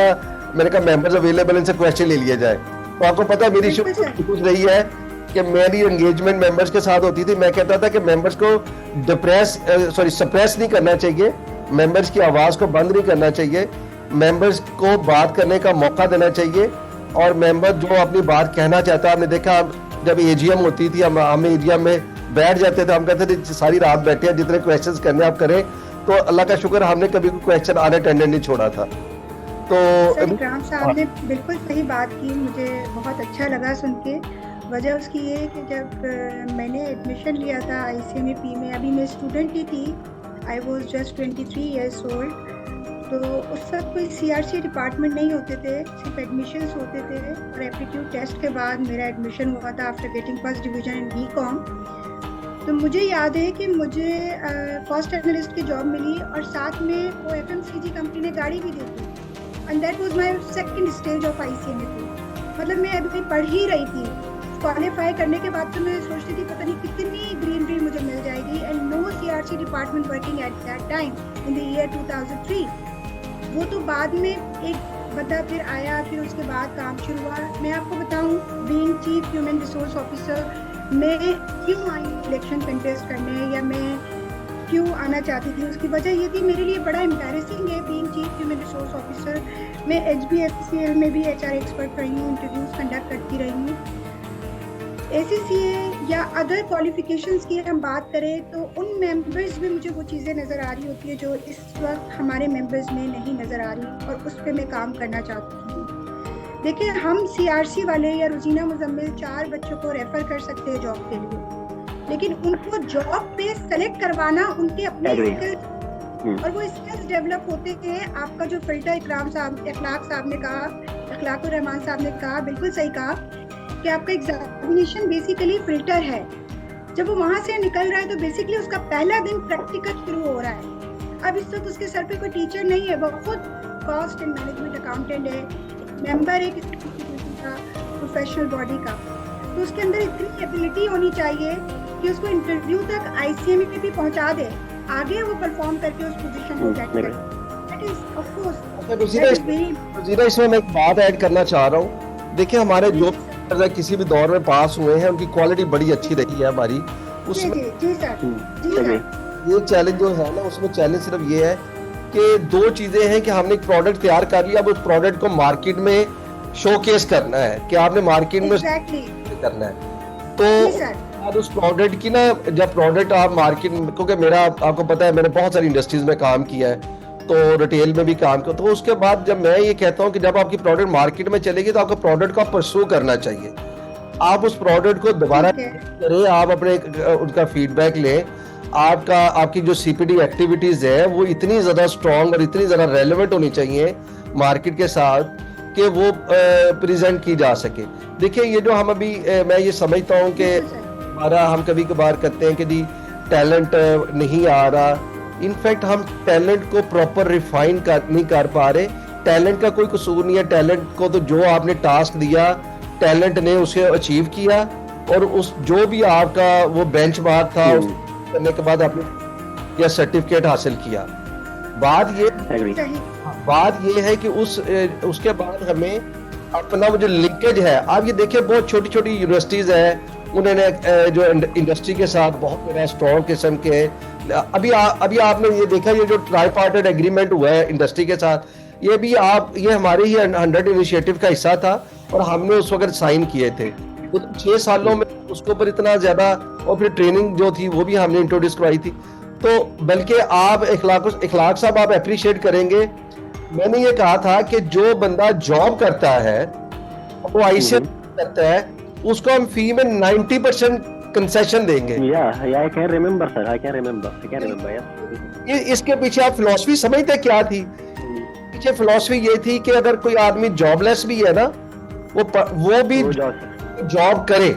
मैंने कहा मेंबर्स अवेलेबल, इनसे क्वेश्चन ले लिया जाए। तो आपको पता है मेरी शुरू रही है कि मेरी एंगेजमेंट मेंबर्स के साथ होती थी। मैं कहता था कि मेंबर्स को सप्रेस नहीं करना चाहिए, मेंबर्स की आवाज़ को बंद नहीं करना चाहिए, मेंबर्स को बात करने का मौका देना चाहिए, और मेंबर जो अपनी बात कहना चाहता है, आपने देखा जब एजीएम होती थी हम एजीएम में बैठ जाते थे, हम कहते थे सारी रात बैठे हैं, जितने क्वेश्चंस करने आप करें। तो अल्लाह का शुक्र हमने कभी कोई क्वेश्चन अनअटेंडेड नहीं छोड़ा था। तो इकराम साहब ने बिल्कुल सही बात की, मुझे बहुत अच्छा लगा सुन के। वजह उसकी ये है कि जब मैंने एडमिशन लिया था ICMAP में, अभी मैं स्टूडेंट ही थी, I was just 23 years old. तो उस वक्त कोई CRC डिपार्टमेंट नहीं होते थे, सिर्फ एडमिशन्स होते थे, और एप्टीट्यूड टेस्ट के बाद मेरा एडमिशन हुआ था after getting first division in BCom। तो मुझे याद है कि मुझे फर्स्ट एनालिस्ट की जॉब मिली, और साथ में वो FMCG कंपनी ने गाड़ी भी दी थी, and that was my second stage of ICMAP। मतलब मैं अभी पढ़ ही रही थी, क्वालिफाई करने के बाद तो मैं सोचती थी पता नहीं कितनी ग्रीनरी मुझे मिल जाएगी, and no CRC department working at that time in the year 2003। वो तो बाद में एक बंदा फिर आया, फिर उसके बाद काम शुरू हुआ। मैं आपको बताऊं, being chief human resource officer, मैं क्यों आई इलेक्शन कंटेस्ट करने, या मैं क्यों आना चाहती थी, उसकी वजह ये थी, मेरे लिए बड़ा एम्बैरेसिंग है being chief human resource officer. मैं HBFCL में भी HR एक्सपर्ट रही हूँ, इंटरव्यूज कंडक्ट करती रही हूँ। ACCA या अदर क्वालिफिकेशंस की हम बात करें तो उन मेंबर्स में मुझे वो चीज़ें नज़र आ रही होती है जो इस वक्त हमारे मेंबर्स में नहीं नज़र आ रही, और उस पर मैं काम करना चाहती हूँ। देखिए, हम CRC वाले या रोजीना मुजम्मिल 4 बच्चों को रेफर कर सकते हैं जॉब के लिए, लेकिन उनको जॉब पे सेलेक्ट करवाना उनके अपने स्किल्स, और वो स्किल्स डेवलप होते हैं। आपका जो फिल्टर इकराम साहब, इखलाक साहब ने कहा, इखलाकुर रहमान साहब ने कहा, बिल्कुल सही कहा कि आपका एग्जामिनेशन बेसिकली फिल्टर है। जब वो वहाँ से निकल रहा है तो बेसिकली उसका पहला दिन प्रैक्टिकल शुरू हो रहा है। अब इस वक्त उसके सर पे कोई टीचर नहीं है, वो खुद कॉस्ट एंड मैनेजमेंट अकाउंटेंट है, मेंबर एक इंस्टीट्यूशन का, प्रोफेशनल बॉडी का। तो उसके अंदर इतनी एबिलिटी होनी चाहिए कि उसको इंटरव्यू तक ICMAP भी पहुँचा दे, आगे वो परफॉर्म करके उस पोजीशन को गेट करे। That is of course. इसमें मैं एक बात ऐड करना चाह रहा हूँ। देखिए, हमारे जो किसी भी दौर में पास हुए हैं उनकी क्वालिटी बड़ी अच्छी रही है हमारी। उसमें ये चैलेंज जो है ना, उसमें चैलेंज सिर्फ ये है कि 2 चीजें हैं कि हमने एक प्रोडक्ट तैयार कर लिया, अब उस प्रोडक्ट को मार्केट में शोकेस करना है कि आपने मार्केट में करना है। तो अब उस प्रोडक्ट की ना, जब प्रोडक्ट आप मार्केट में, क्योंकि मेरा आपको पता है मैंने बहुत सारी इंडस्ट्रीज में काम किया है, तो रिटेल में भी काम किया, तो उसके बाद जब मैं ये कहता हूँ कि जब आपकी प्रोडक्ट मार्केट में चलेगी तो आपको प्रोडक्ट को आप परस्यू करना चाहिए। आप उस प्रोडक्ट को दोबारा करें, आप अपने उनका फीडबैक लें, आपकी जो CPD एक्टिविटीज है वो इतनी ज्यादा स्ट्रॉन्ग और इतनी ज्यादा रेलेवेंट होनी चाहिए मार्केट के साथ कि वो प्रेजेंट की जा सके। देखिए, ये जो हम अभी मैं ये समझता हूँ कि हमारा, हम कभी कभार कहते हैं कि जी टैलेंट नहीं आ रहा, इनफैक्ट हम टैलेंट को प्रॉपर रिफाइन नहीं कर पा रहे। टैलेंट का कोई कसूर नहीं है, टैलेंट को तो जो आपने टास्क दिया टैलेंट ने उसे अचीव किया, और उस जो भी आपका वो बेंचमार्क था उस करने के बाद आपने यह सर्टिफिकेट हासिल किया। बात ये है कि उसके बाद हमें अपना वो जो लिंकेज है, आप ये देखिए बहुत छोटी छोटी यूनिवर्सिटीज है, उन्होंने जो इंडस्ट्री के साथ बहुत बड़ा स्ट्रॉन्ग किस्म के, अभी आपने ये देखा, ये जो ट्राईपार्टेड एग्रीमेंट हुआ है इंडस्ट्री के साथ, ये हमारे ही 100 इनिशिएटिव का हिस्सा था, और हमने उस वक्त साइन किए थे। तो 6 सालों में उसके ऊपर इतना ज्यादा, और फिर ट्रेनिंग जो थी वो भी हमने इंट्रोड्यूस करवाई थी। तो बल्कि आप इखलाक साहब आप अप्रिशिएट करेंगे, मैंने ये कहा था कि जो बंदा जॉब करता है वो ICMAP करता है, उसको हम फी में 90% कंसेशन देंगे। I can remember sir, I can remember yes। इसके पीछे आप फिलॉसफी समझते क्या थी? पीछे फिलॉसफी ये थी कि अगर कोई आदमी जॉबलेस भी है ना, वो भी जॉब करे,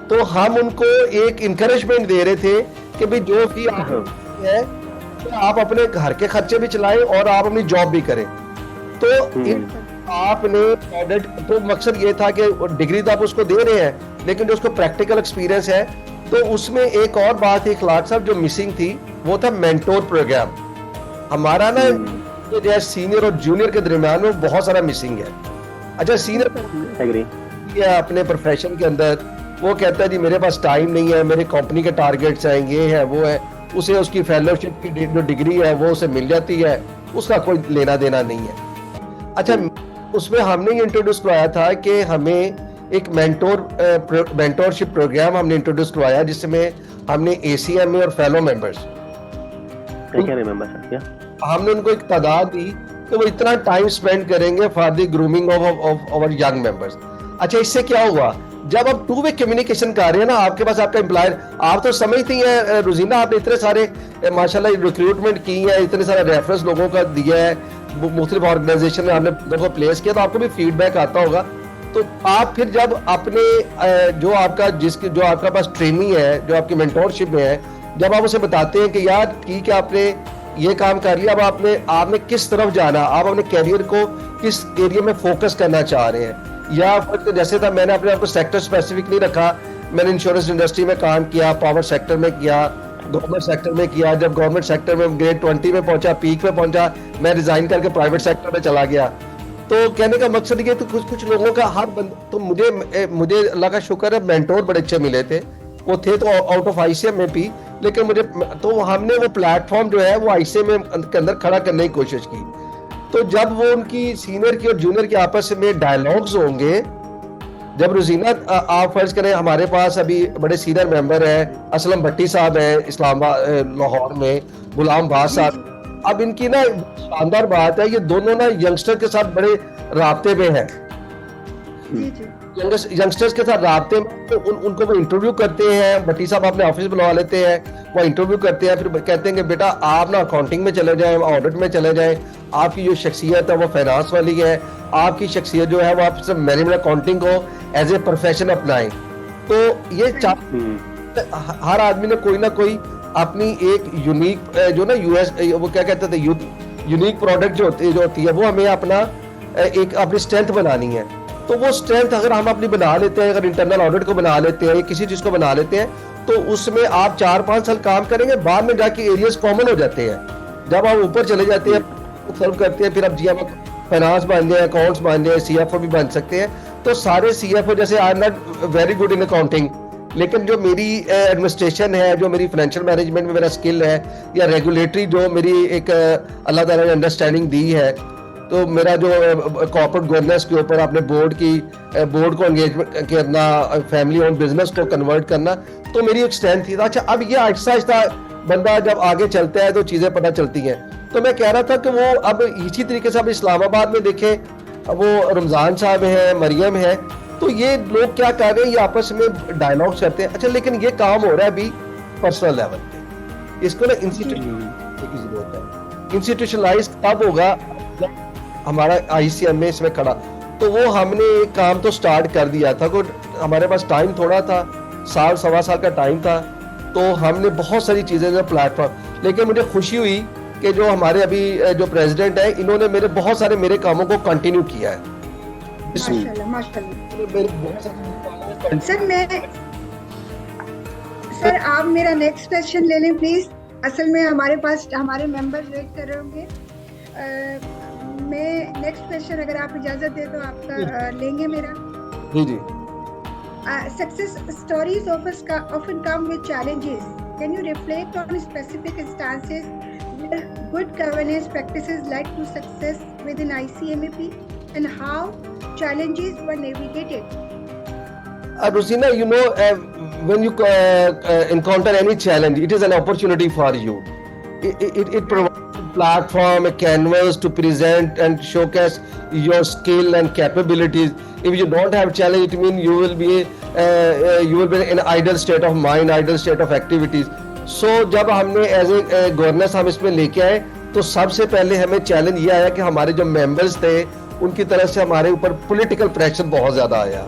तो हम उनको एक इंकरेजमेंट दे रहे थे कि भाई जो भी है तो आप अपने घर के खर्चे भी चलाएं और आप अपनी जॉब भी करें। तो आपने ऑडिट, तो मकसद ये था कि डिग्री तो आप उसको दे रहे हैं लेकिन जो उसको प्रैक्टिकल एक्सपीरियंस है, तो उसमें एक और बात थी खलाक साहब जो मिसिंग थी, वो था मेंटोर प्रोग्राम। हमारा ना जो सीनियर और जूनियर के दरमियान में बहुत सारा मिसिंग है। अच्छा, सीनियर अपने प्रोफेशन के अंदर वो कहता है जी मेरे पास टाइम नहीं है, मेरे कंपनी के टारगेट्स हैं, ये है वो है, उसे उसकी फेलोशिप की जो डिग्री है वो उसे मिल जाती है, उसका कोई लेना देना नहीं है। अच्छा, उसमें हमने ये इंट्रोड्यूस करवाया था कि हमें एक मेंटोरशिप प्रोग्राम हमने इंट्रोड्यूस करवाया जिसमें हमने ACMA और फेलो मेंबर्स, हमने उनको एक तादाद दी तो वो इतना टाइम स्पेंड करेंगे for the grooming of our young members. अच्छा, इससे क्या हुआ, जब आप टू वे कम्युनिकेशन कर रहे हैं ना, आपके पास आपका एम्प्लॉयर, आप तो समझती हैं रुजीना, आपने इतने सारे माशाल्लाह रिक्रूटमेंट की है, इतने सारे रेफरेंस लोगों का दिया है, मुख्तलिफ ऑर्गेनाइजेशन में आपने लोगों को प्लेस किया, तो आपको भी फीडबैक आता होगा। तो आप फिर जब अपने जो आपका पास ट्रेनिंग है, जो आपकी मेंटोरशिप में है, जब आप उसे बताते हैं कि यार ठीक है आपने ये काम कर लिया, अब आपने किस तरफ जाना, आप अपने कैरियर को किस एरिया में फोकस करना चाह रहे हैं, या जैसे था मैंने अपने आपको सेक्टर स्पेसिफिक नहीं रखा, मैंने इंश्योरेंस इंडस्ट्री में काम किया, पावर सेक्टर में किया, गवर्नमेंट सेक्टर में किया, जब गवर्नमेंट सेक्टर में ग्रेड 20 में पहुंचा, पीक में पहुंचा, मैं रिजाइन करके प्राइवेट सेक्टर में चला गया। तो कहने का मकसद ये, तो कुछ लोगों का तो मुझे अल्लाह का शुक्र है मेंटोर बड़े अच्छे मिले थे, वो थे तो आउट ऑफ ICM में भी, लेकिन मुझे तो हमने वो प्लेटफॉर्म जो है वो ICM के अंदर खड़ा करने की कोशिश की। तो जब वो उनकी सीनियर की और जूनियर के आपस में डायलॉग्स होंगे, जब रोजीना आप फर्ज करें, हमारे पास अभी बड़े सीनियर मेंबर हैं, असलम भट्टी साहब हैं इस्लामाबाद लाहौर में, गुलाम बास साहब, अब इनकी ना शानदार बात है, ये दोनों ना यंगस्टर के साथ बड़े राब्ते में हैं, यंगस्टर्स के साथ राब्ते में, तो उनको वो इंटरव्यू करते हैं, भट्टी साहब अपने ऑफिस बुलवा लेते हैं, वो इंटरव्यू करते हैं, फिर कहते हैं कि बेटा आप ना अकाउंटिंग में चले जाएं, ऑडिट में चले जाएं, आपकी जो शख्सियत है वो फाइनेंस वाली है, आपकी शख्सियत जो है वो आप मैनेजमेंट अकाउंटिंग को एज ए प्रोफेशन अपनाएं। तो ये हर आदमी ने कोई ना कोई अपनी एक यूनिक जो ना US वो क्या कहते थे, यूनिक प्रोडक्ट जो होती है वो हमें अपना एक अपनी स्ट्रेंथ बनानी है। तो वो स्ट्रेंथ अगर हम अपनी बना लेते हैं, अगर इंटरनल ऑडिट को बना लेते हैं, किसी चीज को बना लेते हैं, तो उसमें आप 4-5 साल काम करेंगे, बाद में जाके एरियाज कॉमन हो जाते हैं। जब आप ऊपर चले जाते हैं, सर्व करते हैं, फिर अब GM फाइनेंस बन जाए, अकाउंट्स बन जाए, CFO भी बन सकते हैं। तो सारे CFO, जैसे I am not very good in accounting, लेकिन जो मेरी एडमिनिस्ट्रेशन है, जो मेरी फाइनेंशियल मैनेजमेंट में मेरा स्किल है, या रेगुलेटरी जो मेरी एक अल्लाह ताला ने अंडरस्टैंडिंग दी है, तो मेरा जो कॉर्पोरेट गवर्नेंस के ऊपर अपने बोर्ड को एंगेजमेंट करना, फैमिली ओन बिजनेस को कन्वर्ट करना, तो मेरी एक स्ट्रेंथ थी। अच्छा, अब ये आहिस्ता आहिस्ता बंदा जब आगे चलता है तो चीजें पता चलती हैं। तो मैं कह रहा था कि वो अब इसी तरीके से अब इस्लामाबाद में देखें, वो रमजान साहब है, मरियम है, तो ये लोग क्या कर रहे हैं, ये आपस में डायलॉग करते हैं। अच्छा, लेकिन ये काम हो रहा है अभी पर्सनल लेवल पे, इसको ना इंस्टीट्यूशन की जरूरत है। इंस्टीट्यूशनलाइज तब होगा हमारा ICM में इसमें खड़ा, तो वो हमने काम तो स्टार्ट कर दिया था, हमारे पास टाइम थोड़ा था, 1.5 साल का टाइम था, तो हमने बहुत सारी चीजें जो प्लेटफॉर्म, लेकिन मुझे खुशी हुई कि जो हमारे अभी जो प्रेसिडेंट है, इन्होंने बहुत सारे मेरे कामों को कंटिन्यू किया है। सर आप मेरा नेक्स्ट क्वेश्चन ले लें प्लीज, असल में हमारे पास हमारे मेंबर्स वेट कर रहे होंगे। मैं नेक्स्ट क्वेश्चन अगर आप इजाजत दे तो आपका लेंगे मेरा। जी। Success stories often come with challenges. Can you reflect on specific instances where good governance practices led to success within ICMAP and how challenges were navigated? Rosina, when you encounter any challenge, it is an opportunity for you. It provides a platform, a canvas to present and showcase your skill and capabilities. If you don't have challenge, it means you will be in idle state of mind, idle state of activities. So जब हमने as a governance हम इसमें लेके आए, तो सबसे पहले हमें चैलेंज ये आया कि हमारे जो मेंबर्स थे उनकी तरफ से हमारे ऊपर पॉलिटिकल प्रेशर बहुत ज़्यादा आया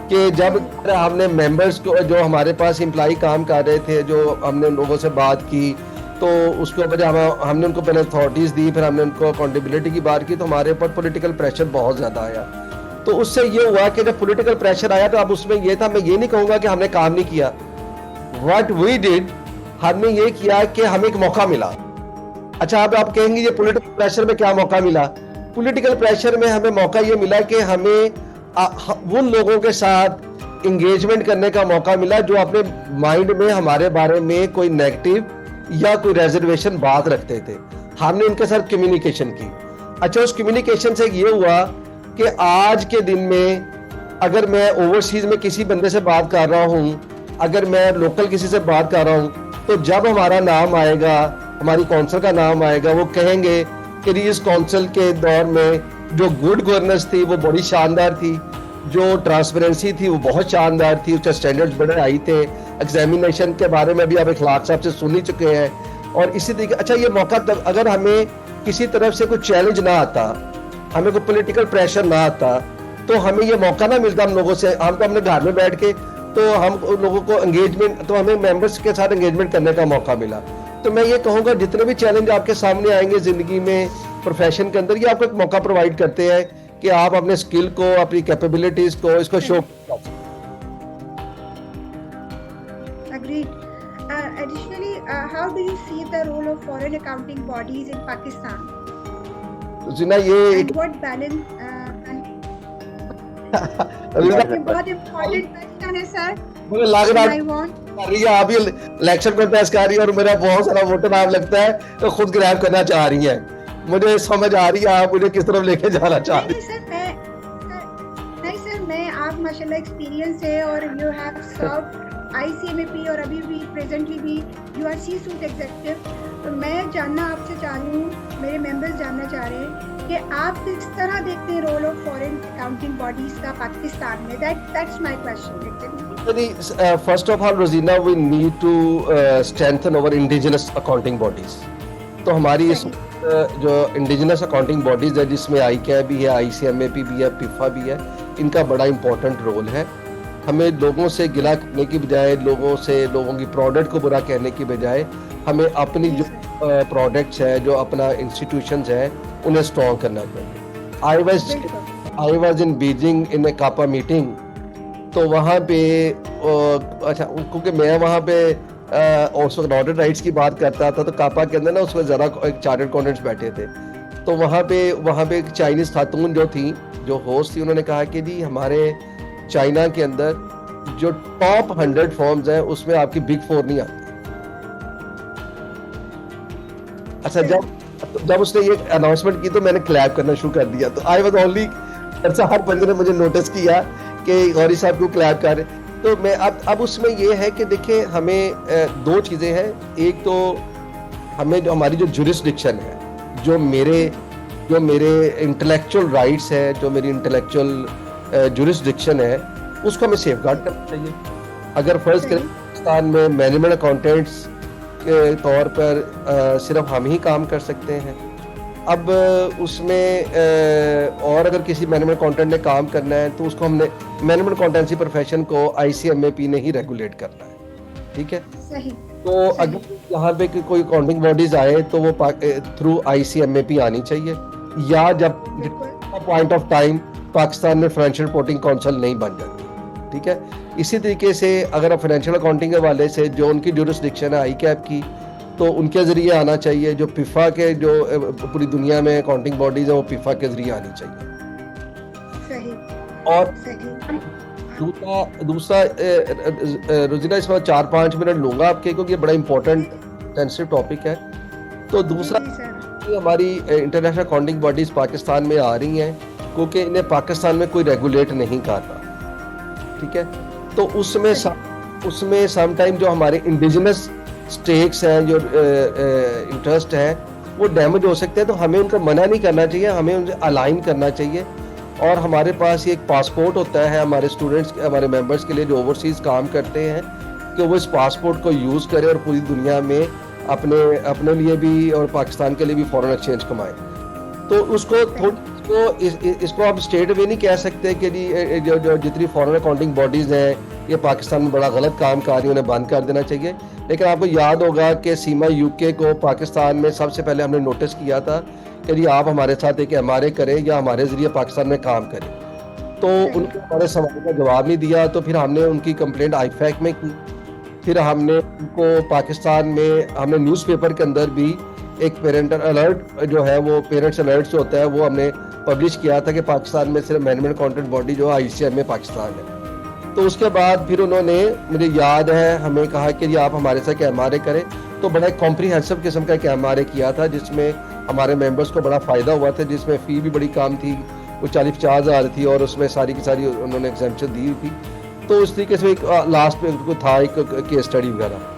कि जब हमने मेंबर्स को, जो हमारे पास एम्प्लॉय काम कर रहे थे, जो हमने उन लोगों से बात की, तो उसके ऊपर हमने उनको पहले अथॉरिटीज़ दी, फिर हमने उनको अकाउंटेबिलिटी की बात की, तो हमारे ऊपर पॉलिटिकल प्रेशर बहुत ज़्यादा आया। तो उससे ये हुआ कि जब पॉलिटिकल प्रेशर आया तो अब उसमें ये था, मैं ये नहीं कहूँगा कि हमने काम नहीं किया, व्हाट वी डिड, हमने ये किया कि हमें एक मौका मिला। अच्छा, अब आप कहेंगे ये पॉलिटिकल प्रेशर में क्या मौका मिला? पॉलिटिकल प्रेशर में हमें मौका ये मिला कि हमें उन लोगों के साथ इंगेजमेंट करने का मौका मिला जो अपने माइंड में हमारे बारे में कोई नेगेटिव या कोई रिजर्वेशन बात रखते थे। हमने उनके साथ कम्युनिकेशन की। अच्छा, उस कम्युनिकेशन से ये हुआ कि आज के दिन में अगर मैं ओवरसीज में किसी बंदे से बात कर रहा हूँ, अगर मैं लोकल किसी से बात कर रहा हूँ, तो जब हमारा नाम आएगा, हमारी काउंसिल का नाम आएगा, वो कहेंगे कि इस काउंसिल के दौर में जो गुड गवर्नेंस थी वो बड़ी शानदार थी, जो ट्रांसपेरेंसी थी वो बहुत शानदार थी, उसके स्टैंडर्ड्स बड़े हाई थे, एग्जामिनेशन के बारे में भी आप इखलाक साहब से सुन ही चुके हैं। और इसी तरीके, अच्छा ये मौका तब अगर हमें किसी तरफ से कोई चैलेंज ना आता, हमें कोई पॉलिटिकल प्रेशर ना आता, तो हमें ये मौका ना मिलता हम लोगों से, हम तो अपने घर में बैठ के, तो हम लोगों को एंगेजमेंट, तो हमें मेंबर्स के साथ एंगेजमेंट करने का मौका मिला। तो मैं ये कहूँगा जितने भी चैलेंज आपके सामने आएंगे जिंदगी में, प्रोफेशन के अंदर, ये आपको एक मौका प्रोवाइड करते हैं कि आप अपने स्किल को, अपनी कैपेबिलिटीज को, इसको शो कर सकते हैं। Agreed. Additionally, how do you see the role of foreign accounting bodies in Pakistan? तो जिना ये And what balance? बहुत important question है सर। मुझे लग रहा I want. कर रही है आप ये इलेक्शन कॉन्टेस्ट कर रही है और मेरा बहुत सारा वोटर आप लगता है तो खुद ग्रैब करना चाह रही है। मुझे समझ आ रही है आप मुझे किस तरफ लेके जाना चाह रही है। नहीं सर, मैं आप माशाल्लाह एक्सपीरियंस है और यू हैव सर्व ICMAP और अभी भी प्रेजेंटली भी यू आर C-suite एग्जीक्यूटिव। तो मैं जानना आपसे चाह रही हूँ, मेरे मेंबर्स जानना चाह रहे हैं कि आप किस तरह देखते हैं role of foreign accounting bodies का पाकिस्तान में? That's my question. First of all Rozina, we need to strengthen our indigenous accounting bodies. तो हमारी इस जो इंडिजिनस अकाउंटिंग बॉडीज है, जिसमें ICAP भी है, ICMAP भी है, PIFA भी है, इनका बड़ा इंपॉर्टेंट रोल है। हमें लोगों से गिला करने की बजाय, लोगों की प्रोडक्ट को बुरा कहने की बजाय, हमें अपनी जो प्रोडक्ट्स है, जो अपना इंस्टीट्यूशंस है, उन्हें स्ट्रॉन्ग करना चाहिए। I was in Beijing in a CAPA meeting, तो वहाँ पे अच्छा, क्योंकि मैं वहाँ पे उस वक्त ऑडिट राइट्स की बात करता था, तो कापा के अंदर ना उसमें ज़रा एक चार्टर्ड अकाउंटेंट्स बैठे थे। तो वहाँ पे एक चाइनीज़ खातून जो होस्ट थी, उन्होंने कहा कि जी हमारे चाइना के अंदर जो टॉप 100 फर्म्स हैं उसमें आपकी बिग 4 नहीं आती। अच्छा, जब उसने ये अनाउंसमेंट की तो मैंने क्लैप करना शुरू कर दिया। तो आई वाज ओनली, हर बंदे ने मुझे नोटिस किया कि गौरी साहब क्यों क्लैप कर रहे। तो मैं अब उसमें ये है कि देखिए, हमें दो चीज़ें हैं। एक तो हमें जो हमारी जो जुरिस्डिक्शन है, जो मेरे इंटेलेक्चुअल राइट्स है, जो मेरी इंटेलेक्चुअल जुरिस्डिक्शन है, उसको हमें सेफगार्ड करना चाहिए। अगर फर्ज करें पाकिस्तान में मैनेजमेंट अकाउंटेंट्स के तौर पर सिर्फ हम ही काम कर सकते हैं, अब उसमें और अगर किसी मैनेजमेंट अकाउंटेंट ने काम करना है तो उसको हमने मैनेजमेंट अकाउंटेंसी प्रोफेशन को ICMAP ने ही रेगुलेट करना है। ठीक है, सही। तो अगर यहाँ पे कोई अकाउंटिंग बॉडीज आए तो वो थ्रू ICMAP आनी चाहिए, या जब पॉइंट ऑफ टाइम पाकिस्तान में फाइनेंशियल रिपोर्टिंग काउंसिल नहीं बन जाती। ठीक है, इसी तरीके से अगर आप फाइनेंशियल अकाउंटिंग के वाले से जो उनकी जुरिस्डिक्शन है ICAP की, तो उनके जरिए आना चाहिए। जो PIFA के जो पूरी दुनिया में अकाउंटिंग बॉडीज है, वो PIFA के जरिए आनी चाहिए। सही। और सही। दूसरा रोजिना, इसमें 4-5 मिनट लूंगा आपके, क्योंकि ये बड़ा इंपॉर्टेंट सेंसिटिव टॉपिक है। तो दूसरा, हमारी इंटरनेशनल अकाउंटिंग बॉडीज पाकिस्तान में आ रही हैं क्योंकि इन्हें पाकिस्तान में कोई रेगुलेट नहीं कर रहा। ठीक है, तो उसमें सम टाइम जो हमारे इंडिजिनस स्टेक्स हैं, जो इंटरेस्ट है, वो डैमेज हो सकते हैं। तो हमें उनको मना नहीं करना चाहिए, हमें उनसे अलाइन करना चाहिए। और हमारे पास ये एक पासपोर्ट होता है हमारे स्टूडेंट्स, हमारे मेंबर्स के लिए जो ओवरसीज काम करते हैं, कि वो इस पासपोर्ट को यूज़ करें और पूरी दुनिया में अपने लिए भी और पाकिस्तान के लिए भी फॉरेन एक्सचेंज कमाएं। तो उसको थोड़ी तो इसको आप स्टेट में नहीं कह सकते कि जी जो जितनी फॉरेन अकाउंटिंग बॉडीज हैं ये पाकिस्तान में बड़ा गलत काम कर रही है, उन्हें बंद कर देना चाहिए। लेकिन आपको याद होगा कि सीमा यूके को पाकिस्तान में सबसे पहले हमने नोटिस किया था कि जी आप हमारे साथ एक MRA करें या हमारे ज़रिए पाकिस्तान में काम करें, तो उनको हमारे सवाल का जवाब नहीं दिया। तो फिर हमने उनकी कंप्लेंट IFAC में की, फिर हमने उनको पाकिस्तान में हमने न्यूज़पेपर के अंदर भी एक पेरेंटल अलर्ट जो है वो पेरेंट्स अलर्ट जो होता है वो हमने पब्लिश किया था कि पाकिस्तान में सिर्फ मैनेजमेंट अकाउंटेंट बॉडी जो ICM में पाकिस्तान है। तो उसके बाद फिर उन्होंने, मुझे याद है, हमें कहा कि जी आप हमारे साथ MRA करें। तो बड़ा कॉम्प्रिहेंसिव किस्म का एक MRA किया था जिसमें हमारे मेंबर्स को बड़ा फ़ायदा हुआ था, जिसमें फ़ी भी बड़ी कम थी, वो 40-50 हज़ार थी और उसमें सारी की सारी उन्होंने एग्जेम्पशन दी हुई थी। तो उस तरीके से एक लास्ट में उनको था एक केस स्टडी वगैरह।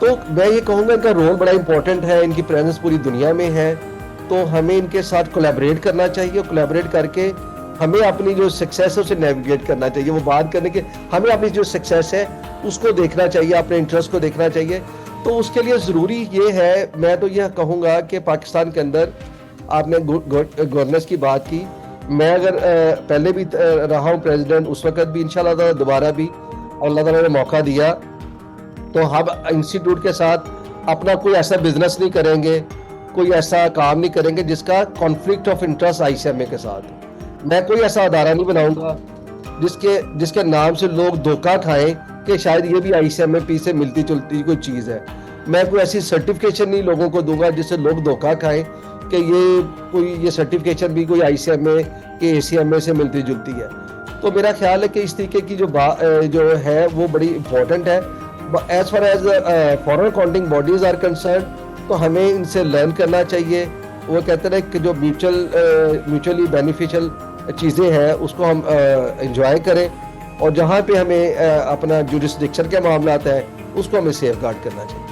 तो मैं ये कहूँगा इनका रोल बड़ा इंपॉर्टेंट है, इनकी प्रेजेंस पूरी दुनिया में है, तो हमें इनके साथ कोलैबोरेट करना चाहिए। कोलैबोरेट करके हमें अपनी जो सक्सेस है उसे नेविगेट करना चाहिए। वो बात करने के हमें अपनी जो सक्सेस है उसको देखना चाहिए, अपने इंटरेस्ट को देखना चाहिए। तो उसके लिए ज़रूरी ये है, मैं तो यह कहूँगा कि पाकिस्तान के अंदर आपने गवर्नेंस की बात की, मैं अगर पहले भी रहा हूँ प्रेसिडेंट, उस वक्त भी इंशाल्लाह ताला दोबारा भी अल्लाह ताला ने मौका दिया तो हम इंस्टीट्यूट के साथ अपना कोई ऐसा बिजनेस नहीं करेंगे, कोई ऐसा काम नहीं करेंगे जिसका कॉन्फ्लिक्ट ऑफ इंटरेस्ट ICMA के साथ। मैं कोई ऐसा अदारा नहीं बनाऊंगा जिसके नाम से लोग धोखा खाएं कि शायद ये भी ICMA से मिलती जुलती कोई चीज़ है। मैं कोई ऐसी सर्टिफिकेशन नहीं लोगों को दूंगा जिससे लोग धोखा खाएं कि ये सर्टिफिकेशन भी कोई ICMA के ACMA से मिलती जुलती है। तो मेरा ख्याल है कि इस तरीके की जो है वो बड़ी इंपॉर्टेंट है। As far as foreign accounting bodies are concern, तो हमें इनसे लर्न करना चाहिए। वो कहते हैं कि जो म्यूचुअली बेनिफिशियल चीज़ें हैं उसको हम एंजॉय करें, और जहाँ पे हमें अपना जुरिस्डिक्शन के मामला आता है उसको हमें सेफ गार्ड करना चाहिए।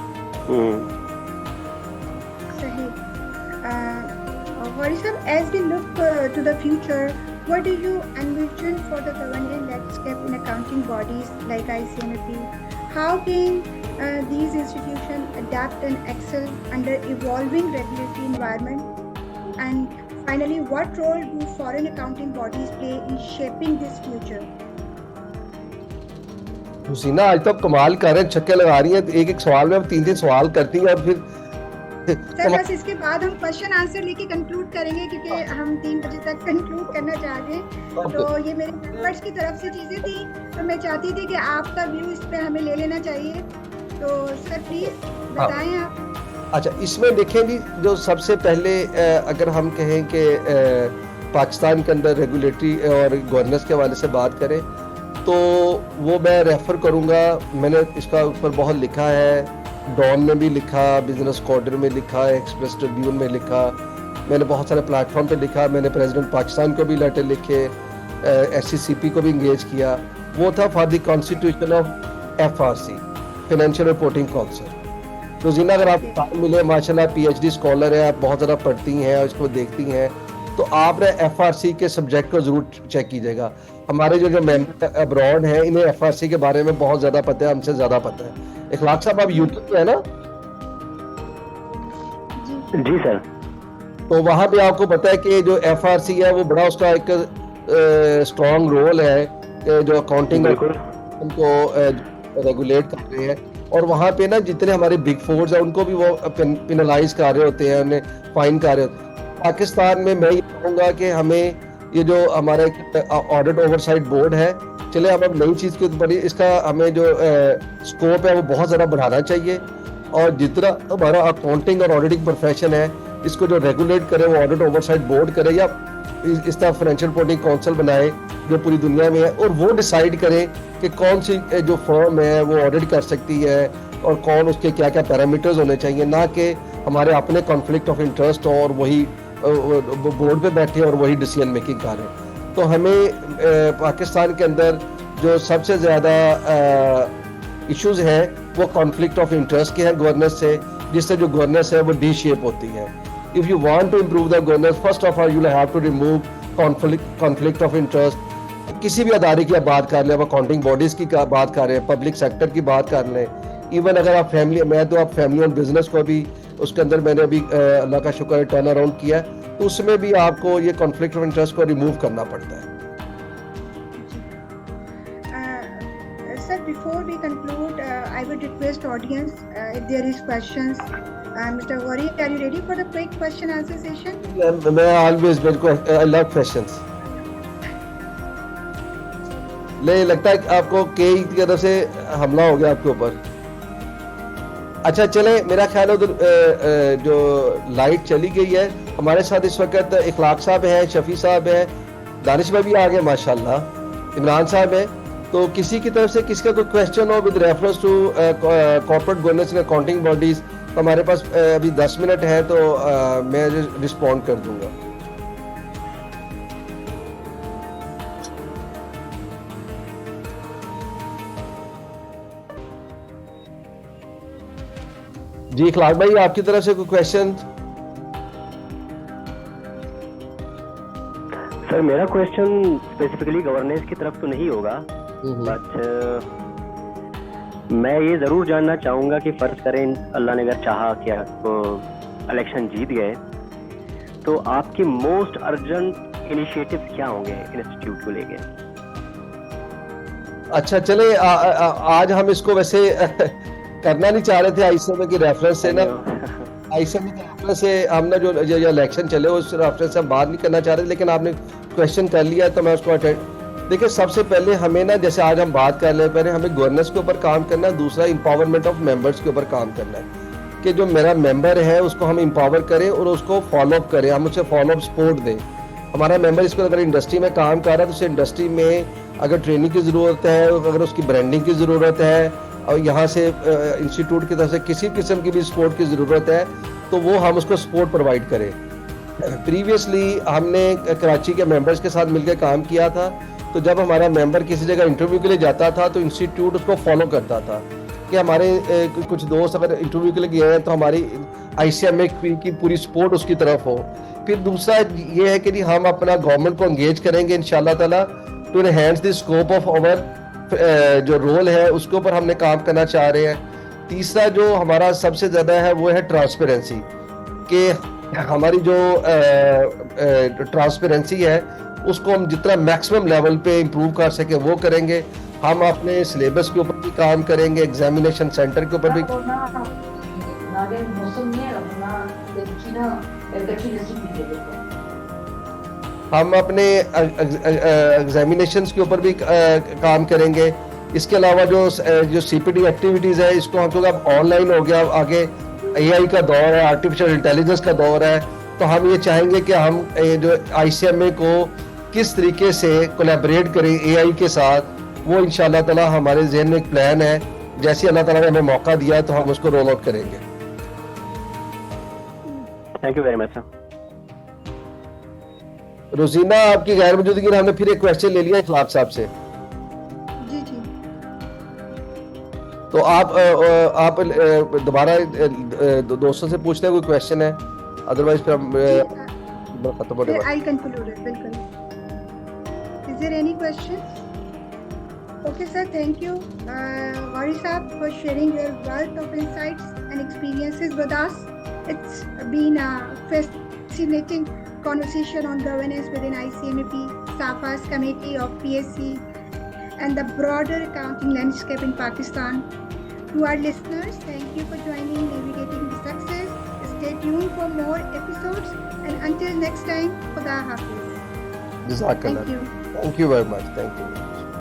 सही। Wari sir, as we look to the future, what do you envision for the governing landscape in accounting bodies like ICMP? How can these institutions adapt and excel under evolving regulatory environment? And finally, what role do foreign accounting bodies play in shaping this future? हुसीना आज तो कमाल कर रहे हैं, छक्के लगा रही हैं, एक एक सवाल में अब 3-3 सवाल करती हैं और फिर सर बस इसके बाद हम क्वेश्चन आंसर लेके कंक्लूड करेंगे क्योंकि हम 3 बजे तक कंक्लूड करना चाह रहे हैं। तो ये मेरे मेंबर्स की तरफ से चीजें थी, तो मैं चाहती थी कि आपका व्यू इस पे हमें ले लेना चाहिए। तो सर प्लीज बताएं आप। अच्छा, इसमें देखें भी जो सबसे पहले अगर हम कहें कि पाकिस्तान के अंदर रेगुलेटरी और गवर्नेंस के हवाले से बात करें तो वो मैं रेफर करूँगा, मैंने इसका ऊपर बहुत लिखा है, डॉन में भी लिखा, बिजनेस कॉर्डर में लिखा, एक्सप्रेस ट्रिब्यून में लिखा, मैंने बहुत सारे प्लेटफॉर्म पे लिखा, मैंने प्रेसिडेंट पाकिस्तान को भी लेटर लिखे, SCCP को भी इंगेज किया। वो था for the constitution of FRC, financial reporting council. तो जिन्ना अगर आपको टाइम मिले, माशाल्लाह PhD स्कॉलर है, आप बहुत ज़्यादा पढ़ती हैं और इसको देखती हैं, तो आप FRC के सब्जेक्ट को ज़रूर चेक कीजिएगा। हमारे जो मेंबर अब्रॉड हैं इन्हें FRC के बारे में बहुत ज़्यादा पता है, हमसे ज़्यादा पता है। इखलाक साहब आप यूट्यूब पे है ना? जी सर। तो वहाँ पे आपको पता है कि जो FRC है वो बड़ा उसका एक स्ट्रॉन्ग रोल है कि जो अकाउंटिंग उनको रेगुलेट कर रहे हैं, और वहाँ पे ना जितने हमारे बिग फोर्स हैं उनको भी वो पेनलाइज कर रहे होते हैं, उन्हें फाइन कर रहे होते हैं। पाकिस्तान में मैं ये कहूँगा कि हमें ये जो हमारा ऑडिट ओवरसाइट बोर्ड है, चले अब नई चीज़ के ऊपर इसका हमें जो स्कोप है वो बहुत ज़्यादा बढ़ाना चाहिए, और जितना हमारा अकाउंटिंग और ऑडिटिंग प्रोफेशन है इसको जो रेगुलेट करे वो ऑडिट ओवरसाइट बोर्ड करे या इस तरह फाइनेंशियल रिपोर्टिंग काउंसिल बनाए जो पूरी दुनिया में है, और वो डिसाइड करे कि कौन सी जो फर्म है वो ऑडिट कर सकती है और कौन उसके क्या क्या पैरामीटर्स होने चाहिए, ना कि हमारे अपने कॉन्फ्लिक्ट ऑफ इंटरेस्ट हो और वही बोर्ड पे बैठे और वही डिसीजन मेकिंग करें। तो हमें पाकिस्तान के अंदर जो सबसे ज़्यादा इश्यूज हैं वो कॉन्फ्लिक्ट ऑफ इंटरेस्ट के हैं गवर्नेंस से, जिससे जो गवर्नेंस है वो डी शेप होती है। If you want to improve the governance, first of all you have to remove conflict of interest. किसी भी अदारे की आप बात कर लें, आप अकाउंटिंग बॉडीज़ की बात कर रहे हैं, पब्लिक सेक्टर की बात कर लें, इवन अगर आप फैमिली, मैं तो आप फैमिली और बिजनेस को भी उसके अंदर मैंने अभी अल्लाह का शुक्र है टर्न अराउंड किया, तो उसमें भी आपको ये कॉन्फ्लिक्ट ऑफ इंटरेस्ट को रिमूव करना पड़ता है। Sir, before we conclude, I would request audience if there is questions. Mr. Gauri, are you ready for the quick question answer session? मैं always बिल्कुल I love questions. ले लगता है कि आपको कई की तरफ से हमला हो गया आपके ऊपर। अच्छा चले, मेरा ख्याल है उधर जो लाइट चली गई है, हमारे साथ इस वक्त इखलाक साहब है, शफी साहब है, दानिश भाई भी आ गए माशाल्लाह, इमरान साहब है। तो किसी की तरफ से किसका कोई क्वेश्चन हो with reference to corporate governance in accounting bodies, तो हमारे पास अभी 10 मिनट है, तो मैं रिस्पॉन्ड कर दूंगा। जी इखलाक भाई, आपकी तरफ से कोई क्वेश्चन? सर मेरा क्वेश्चन स्पेसिफिकली गवर्नेंस की तरफ तो नहीं होगा, बट मैं ये जरूर जानना चाहूंगा कि फर्ज करें अल्लाह ने अगर चाहा कि आपको इलेक्शन जीत गए, तो आपके मोस्ट अर्जेंट इनिशिएटिव्स क्या होंगे इंस्टीट्यूट को लेके? अच्छा चले, आज हम इसको वैसे करना नहीं चाह रहे थे आईसीएमए की रेफरेंस से ना, आईसीएमए के रेफरेंस से हमने जो इलेक्शन चले उस रेफरेंस से हम बात नहीं करना चाह रहे थे, लेकिन आपने क्वेश्चन कर लिया तो मैं उसको अटेंड। देखिए सबसे पहले हमें ना, जैसे आज हम बात कर रहे, पहले हमें गवर्नेंस के ऊपर काम करना है, दूसरा इंपावरमेंट ऑफ मेंबर्स के ऊपर काम करना है कि जो मेरा मेंबर है उसको हम इंपावर करें और उसको फॉलोअप करें, हम उसे फॉलोअप सपोर्ट दें। हमारा मेंबर इसको अगर इंडस्ट्री में काम कर रहा है तो उसे इंडस्ट्री में अगर ट्रेनिंग की ज़रूरत है, अगर उसकी ब्रांडिंग की ज़रूरत है और यहाँ से इंस्टीट्यूट की तरफ से किसी किस्म की भी सपोर्ट की ज़रूरत है तो वो हम उसको सपोर्ट प्रोवाइड करें। प्रीवियसली हमने कराची के मेंबर्स के साथ मिलकर काम किया था, तो जब हमारा मेंबर किसी जगह इंटरव्यू के लिए जाता था तो इंस्टीट्यूट उसको फॉलो करता था कि हमारे कुछ दोस्त अगर इंटरव्यू के लिए गए हैं तो हमारी आईसीएमए की पूरी सपोर्ट उसकी तरफ हो। फिर दूसरा ये है कि जी हम अपना गवर्नमेंट को एंगेज करेंगे इंशाल्लाह ताला to enhance the scope of our जो रोल है उसके ऊपर हमने काम करना चाह रहे हैं। तीसरा जो हमारा सबसे ज़्यादा है वो है ट्रांसपेरेंसी, कि हमारी जो ट्रांसपेरेंसी है उसको हम जितना मैक्सिमम लेवल पे इम्प्रूव कर सके वो करेंगे। हम अपने सिलेबस के ऊपर भी काम करेंगे, एग्जामिनेशन सेंटर के ऊपर भी। हम अपने एग्जामिनेशंस के ऊपर भी काम करेंगे। इसके अलावा जो सीपीडी एक्टिविटीज़ है इसको हम लोग अब ऑनलाइन हो गया, आगे एआई का दौर है, आर्टिफिशियल इंटेलिजेंस का दौर है, तो हम ये चाहेंगे कि हम जो आईसीएमए को किस तरीके से कोलैबोरेट करें एआई के साथ, वो इंशाल्लाह ताला हमारे ज़हन में एक प्लान है। जैसे अल्लाह ताला ने हमें मौका दिया तो हम उसको रोल आउट करेंगे। Thank you very much sir. Rozina, आपकी गैर मौजूदगी में हमने फिर एक क्वेश्चन ले लिया इखलाक साहब से। जी जी, तो आप दोबारा दोस्तों से पूछते हैं कोई क्वेश्चन है, अदरवाइज फिर हम खत्म होने वाला। I'll conclude it, बिल्कुल। Is there any questions? Okay sir, thank you Gauri Saab for sharing your wealth of insights and experiences with us. It's been a fascinating conversation on governance within ICMAP, SAFA's committee of PSC and the broader accounting landscape in Pakistan. To our listeners, thank you for joining Navigating the Success. Stay tuned for more episodes and until next time, Khuda Hafiz. Jazakallah. Thank you. Thank you very much. Thank you.